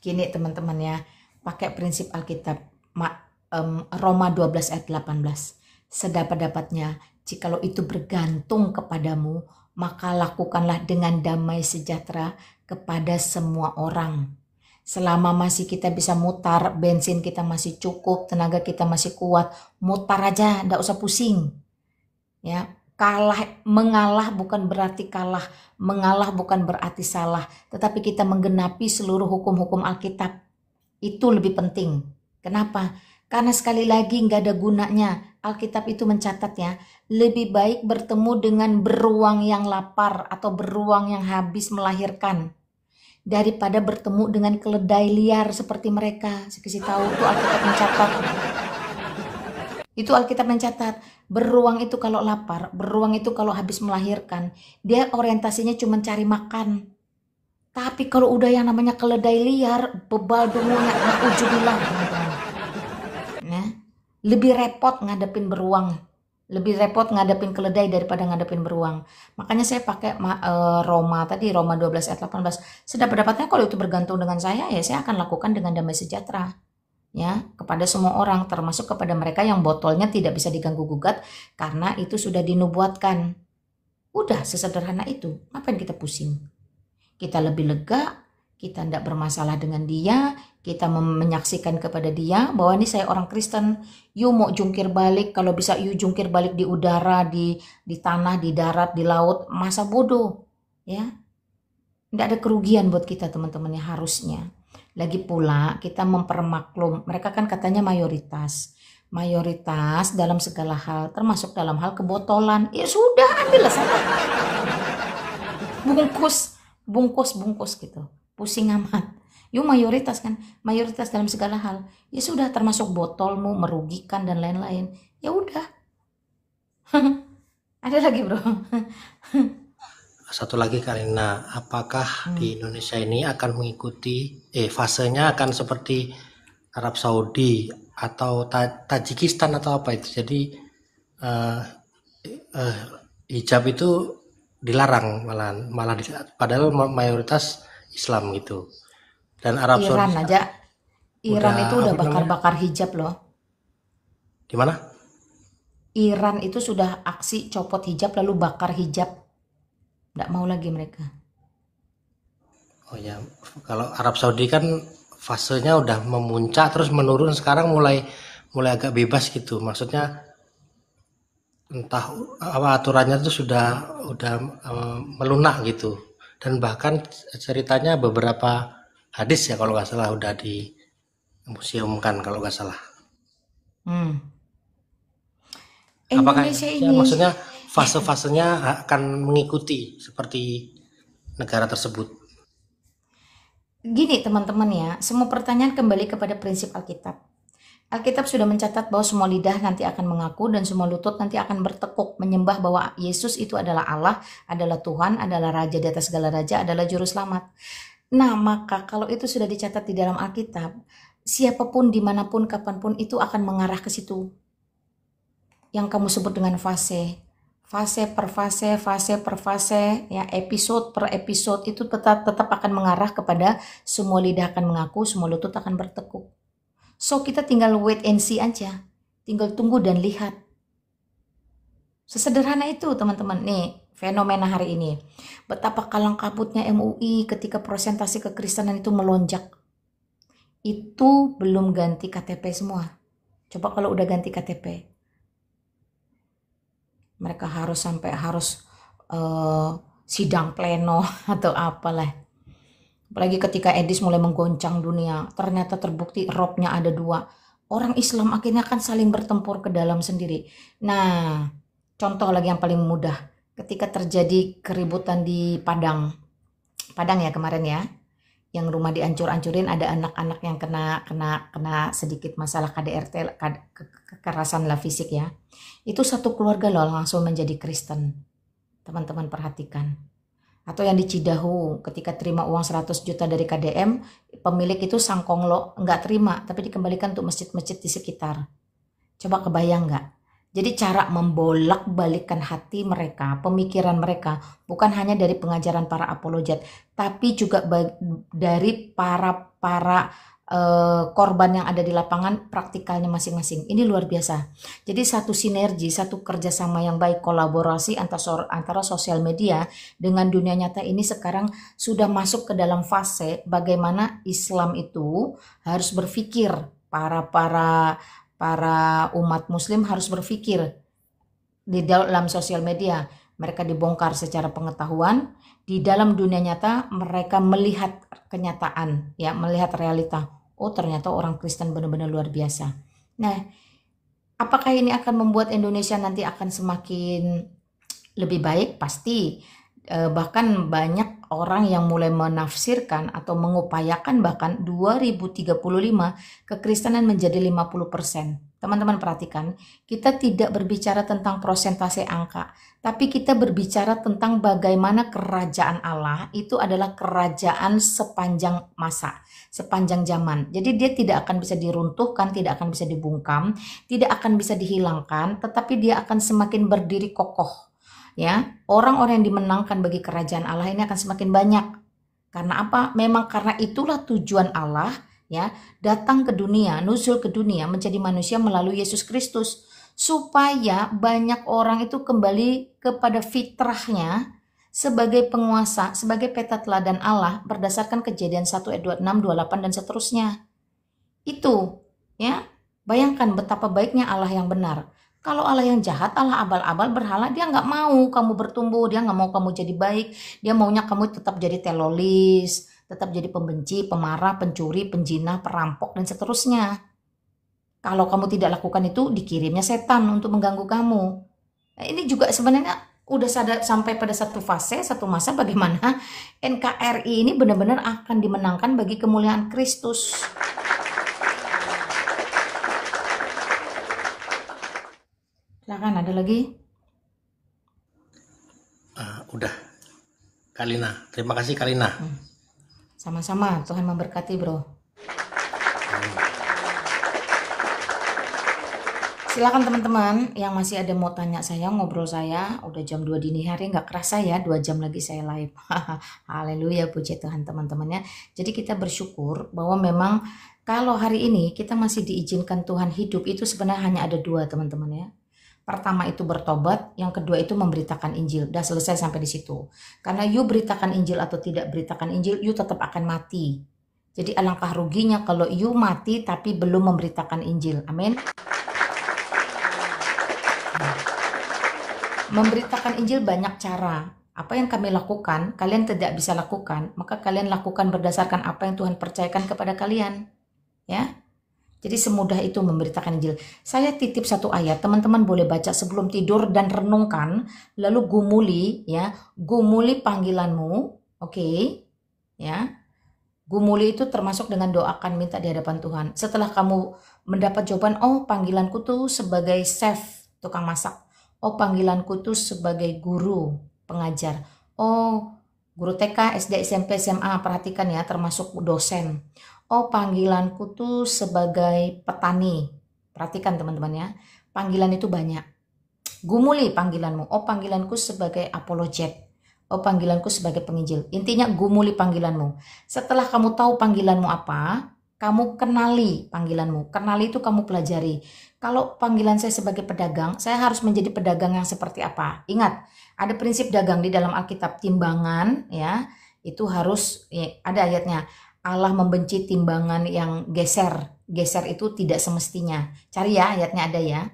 Gini teman-teman ya, pakai prinsip Alkitab, Roma 12 ayat 18. Sedapat-dapatnya, jikalau itu bergantung kepadamu, maka lakukanlah dengan damai sejahtera kepada semua orang. Selama masih kita bisa mutar, bensin kita masih cukup, tenaga kita masih kuat, mutar aja, nggak usah pusing. Ya, mengalah bukan berarti kalah, mengalah bukan berarti salah, tetapi kita menggenapi seluruh hukum-hukum Alkitab. Itu lebih penting. Kenapa? Karena sekali lagi nggak ada gunanya. Alkitab itu mencatat ya, lebih baik bertemu dengan beruang yang lapar atau beruang yang habis melahirkan daripada bertemu dengan keledai liar seperti mereka. Saya kasih tahu tuh Alkitab mencatat. Itu Alkitab mencatat, beruang itu kalau lapar, beruang itu kalau habis melahirkan, dia orientasinya cuma cari makan. Tapi kalau udah yang namanya keledai liar, bebal dungunya, na'udzubillah. Nah, lebih repot ngadepin beruang Lebih repot ngadepin keledai daripada ngadepin beruang. Makanya saya pakai Roma 12 ayat 18. Sedang pendapatnya kalau itu bergantung dengan saya, ya saya akan lakukan dengan damai sejahtera. Ya, kepada semua orang, termasuk kepada mereka yang botolnya tidak bisa diganggu gugat karena itu sudah dinubuatkan. Udah sesederhana itu. Ngapain kita pusing? Kita lebih lega, kita tidak bermasalah dengan dia, kita menyaksikan kepada dia bahwa ini saya orang Kristen. You mau jungkir balik, kalau bisa you jungkir balik di udara, di tanah, di darat, di laut, masa bodoh, ya. Tidak ada kerugian buat kita teman-teman ya, harusnya. Lagi pula kita mempermaklum, mereka kan katanya mayoritas dalam segala hal, termasuk dalam hal kebotolan. Ya sudah, ambillah sana. Bungkus gitu. Pusing amat. Yuk mayoritas kan, mayoritas dalam segala hal. Ya sudah, termasuk botolmu merugikan dan lain-lain. Ya udah. Ada lagi bro. Satu lagi Karina, apakah di Indonesia ini akan mengikuti fasenya akan seperti Arab Saudi atau Tajikistan atau apa itu? Jadi hijab itu dilarang malah padahal mayoritas Islam gitu. Dan Arab Iran Saudi aja. Iran itu udah apa namanya? bakar-bakar hijab loh. Di mana? Iran itu sudah aksi copot hijab lalu bakar hijab. Nggak mau lagi mereka. Oh ya, kalau Arab Saudi kan fasenya udah memuncak terus menurun, sekarang mulai agak bebas gitu. Maksudnya entah apa aturannya itu sudah melunak gitu. Dan bahkan ceritanya beberapa hadis ya kalau nggak salah udah dimuseumkan kalau nggak salah. Apakah Indonesia Indonesia ini maksudnya fase-fasenya akan mengikuti seperti negara tersebut? gini teman-teman ya, semua pertanyaan kembali kepada prinsip Alkitab. Alkitab sudah mencatat bahwa semua lidah nanti akan mengaku dan semua lutut nanti akan bertekuk menyembah bahwa Yesus itu adalah Allah, adalah Tuhan, adalah Raja di atas segala raja, adalah Juru Selamat. Nah, maka kalau itu sudah dicatat di dalam Alkitab, siapapun, dimanapun, kapanpun itu akan mengarah ke situ. Yang kamu sebut dengan fase per fase, ya, episode per episode itu tetap akan mengarah kepada semua lidah akan mengaku, semua lutut akan bertekuk. So kita tinggal wait and see aja, tinggal tunggu dan lihat. Sesederhana itu teman-teman. Nih fenomena hari ini, betapa kalang kabutnya MUI ketika presentasi kekristenan itu melonjak. Itu belum ganti KTP semua. Coba kalau udah ganti KTP, mereka harus sidang pleno atau apalah. Apalagi ketika Edis mulai menggoncang dunia, ternyata terbukti robnya ada 2. Orang Islam akhirnya kan saling bertempur ke dalam sendiri. Nah, contoh lagi yang paling mudah, ketika terjadi keributan di Padang ya kemarin ya, yang rumah dihancur-hancurin, ada anak-anak yang kena sedikit masalah KDRT, kekerasan lah fisik ya. Itu satu keluarga loh langsung menjadi Kristen. Teman-teman perhatikan. Atau yang di Cidahu ketika terima uang 100 juta dari KDM, pemilik itu sangkong lo nggak terima tapi dikembalikan untuk masjid-masjid di sekitar. Coba kebayang nggak? Jadi cara membolak-balikkan hati mereka, pemikiran mereka bukan hanya dari pengajaran para apologet, tapi juga dari para korban yang ada di lapangan, praktikalnya masing-masing. Ini luar biasa. Jadi satu sinergi, satu kerjasama yang baik, kolaborasi antara sosial media dengan dunia nyata ini sekarang sudah masuk ke dalam fase bagaimana Islam itu harus berpikir, para umat muslim harus berpikir di dalam sosial media. Mereka dibongkar secara pengetahuan, di dalam dunia nyata mereka melihat kenyataan, ya, melihat realita. Oh, ternyata orang Kristen benar-benar luar biasa. Nah, apakah ini akan membuat Indonesia nanti akan semakin lebih baik? Pasti. Bahkan banyak orang yang mulai menafsirkan atau mengupayakan bahkan 2035 kekristenan menjadi 50%. Teman-teman perhatikan, kita tidak berbicara tentang persentase angka, tapi kita berbicara tentang bagaimana kerajaan Allah itu adalah kerajaan sepanjang masa, sepanjang zaman. Jadi dia tidak akan bisa diruntuhkan, tidak akan bisa dibungkam, tidak akan bisa dihilangkan, tetapi dia akan semakin berdiri kokoh. Ya, orang-orang yang dimenangkan bagi kerajaan Allah ini akan semakin banyak. Karena apa? Memang karena itulah tujuan Allah, ya, datang ke dunia, nuzul ke dunia menjadi manusia melalui Yesus Kristus, supaya banyak orang itu kembali kepada fitrahnya sebagai penguasa, sebagai peta teladan Allah berdasarkan Kejadian 1 ayat 26, 28 dan seterusnya. Itu, ya. Bayangkan betapa baiknya Allah yang benar. Kalau Allah yang jahat, Allah abal-abal berhala, dia nggak mau kamu bertumbuh, dia nggak mau kamu jadi baik, dia maunya kamu tetap jadi teroris, tetap jadi pembenci, pemarah, pencuri, penjinah, perampok, dan seterusnya. Kalau kamu tidak lakukan itu, dikirimnya setan untuk mengganggu kamu. Nah, ini juga sebenarnya udah sampai pada satu fase, satu masa bagaimana NKRI ini benar-benar akan dimenangkan bagi kemuliaan Kristus. Silakan, ada lagi? Udah, Kalina. Terima kasih Kalina. Sama-sama, Tuhan memberkati bro. Silakan teman-teman yang masih ada mau tanya saya, ngobrol saya. Udah jam 2 dini hari, nggak kerasa ya, 2 jam lagi saya live. Haleluya, puji Tuhan teman-temannya. Jadi kita bersyukur bahwa memang kalau hari ini kita masih diizinkan Tuhan hidup, itu sebenarnya hanya ada 2 teman-teman ya. Pertama itu bertobat, yang kedua itu memberitakan Injil. Udah selesai sampai di situ. Karena you beritakan Injil atau tidak beritakan Injil, you tetap akan mati. Jadi alangkah ruginya kalau you mati tapi belum memberitakan Injil. Amin. Memberitakan Injil banyak cara. Apa yang kami lakukan, kalian tidak bisa lakukan, maka kalian lakukan berdasarkan apa yang Tuhan percayakan kepada kalian. Ya. Jadi semudah itu memberitakan Injil. Saya titip satu ayat, teman-teman boleh baca sebelum tidur dan renungkan, lalu gumuli ya, gumuli panggilanmu, oke, ya. Gumuli itu termasuk dengan doakan minta di hadapan Tuhan. Setelah kamu mendapat jawaban, oh panggilanku tuh sebagai chef, tukang masak. Oh panggilanku tuh sebagai guru, pengajar. Oh guru TK, SD, SMP, SMA, perhatikan ya, termasuk dosen. Oh panggilanku tuh sebagai petani. Perhatikan teman-teman ya. Panggilan itu banyak. Gumuli panggilanmu. Oh panggilanku sebagai apologet. Oh panggilanku sebagai penginjil. Intinya gumuli panggilanmu. Setelah kamu tahu panggilanmu apa, kamu kenali panggilanmu. Kenali itu kamu pelajari. Kalau panggilan saya sebagai pedagang, saya harus menjadi pedagang yang seperti apa? Ingat, ada prinsip dagang di dalam Alkitab, timbangan ya. Itu harus ya, ada ayatnya. Allah membenci timbangan yang geser. Geser itu tidak semestinya. Cari ya, ayatnya ada ya.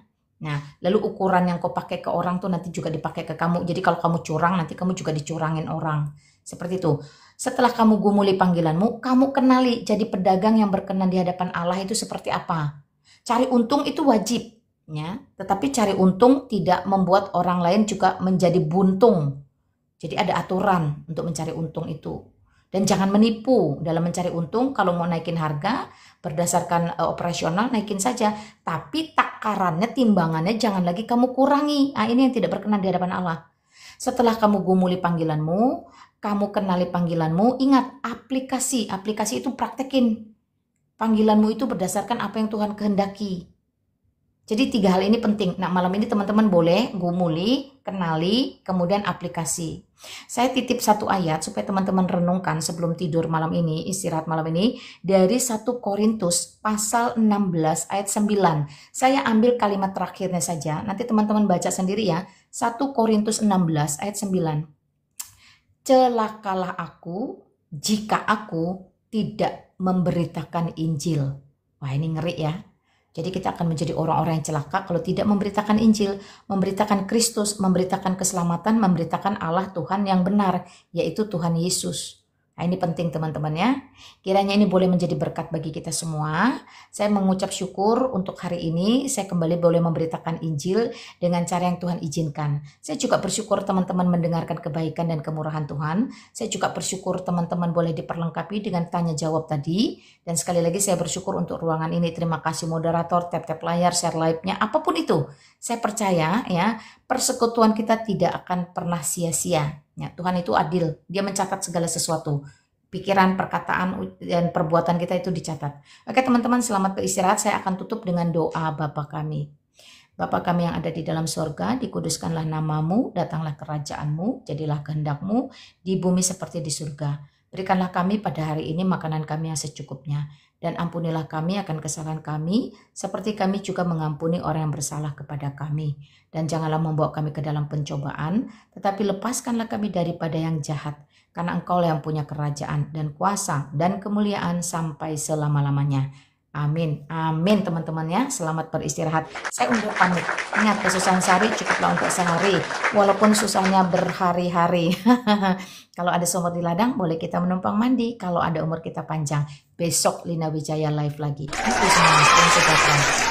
Nah, lalu ukuran yang kau pakai ke orang tuh nanti juga dipakai ke kamu. Jadi kalau kamu curang, nanti kamu juga dicurangin orang. Seperti itu. Setelah kamu gumuli panggilanmu, kamu kenali jadi pedagang yang berkenan di hadapan Allah itu seperti apa. Cari untung itu wajib. Ya. Tetapi cari untung tidak membuat orang lain juga menjadi buntung. Jadi ada aturan untuk mencari untung itu. Dan jangan menipu dalam mencari untung. Kalau mau naikin harga berdasarkan operasional, naikin saja. Tapi takarannya, timbangannya jangan lagi kamu kurangi. Nah, ini yang tidak berkenan di hadapan Allah. Setelah kamu gumuli panggilanmu, kamu kenali panggilanmu, ingat aplikasi. Aplikasi itu praktekin. Panggilanmu itu berdasarkan apa yang Tuhan kehendaki. Jadi 3 hal ini penting. Nah malam ini teman-teman boleh gumuli, kenali, kemudian aplikasi. Saya titip satu ayat supaya teman-teman renungkan sebelum tidur malam ini, istirahat malam ini. Dari 1 Korintus pasal 16 ayat 9. Saya ambil kalimat terakhirnya saja. Nanti teman-teman baca sendiri ya. 1 Korintus 16 ayat 9. Celakalah aku jika aku tidak memberitakan Injil. Wah ini ngeri ya. Jadi kita akan menjadi orang-orang yang celaka kalau tidak memberitakan Injil, memberitakan Kristus, memberitakan keselamatan, memberitakan Allah Tuhan yang benar, yaitu Tuhan Yesus. Nah, ini penting teman-teman ya. Kiranya ini boleh menjadi berkat bagi kita semua. Saya mengucap syukur untuk hari ini. Saya kembali boleh memberitakan Injil dengan cara yang Tuhan izinkan. Saya juga bersyukur teman-teman mendengarkan kebaikan dan kemurahan Tuhan. Saya juga bersyukur teman-teman boleh diperlengkapi dengan tanya jawab tadi. Dan sekali lagi saya bersyukur untuk ruangan ini. Terima kasih moderator, tap-tap layar, share live-nya, apapun itu. Saya percaya ya, persekutuan kita tidak akan pernah sia-sia. Ya, Tuhan itu adil, dia mencatat segala sesuatu. Pikiran, perkataan, dan perbuatan kita itu dicatat. Oke teman-teman, selamat beristirahat. Saya akan tutup dengan doa Bapa kami. Bapa kami yang ada di dalam sorga, dikuduskanlah namamu, datanglah kerajaanmu, jadilah kehendakmu di bumi seperti di surga. Berikanlah kami pada hari ini makanan kami yang secukupnya. Dan ampunilah kami akan kesalahan kami, seperti kami juga mengampuni orang yang bersalah kepada kami. Dan janganlah membawa kami ke dalam pencobaan, tetapi lepaskanlah kami daripada yang jahat. Karena Engkau yang punya kerajaan dan kuasa dan kemuliaan sampai selama-lamanya. Amin. Amin teman-teman ya. Selamat beristirahat. Saya undur pamit. Ingat, kesusahan sehari cukuplah untuk sehari. Walaupun susahnya berhari-hari. Kalau ada sumur di ladang, boleh kita menumpang mandi. Kalau ada umur kita panjang, besok Lina Wijaya live lagi. Itu semua.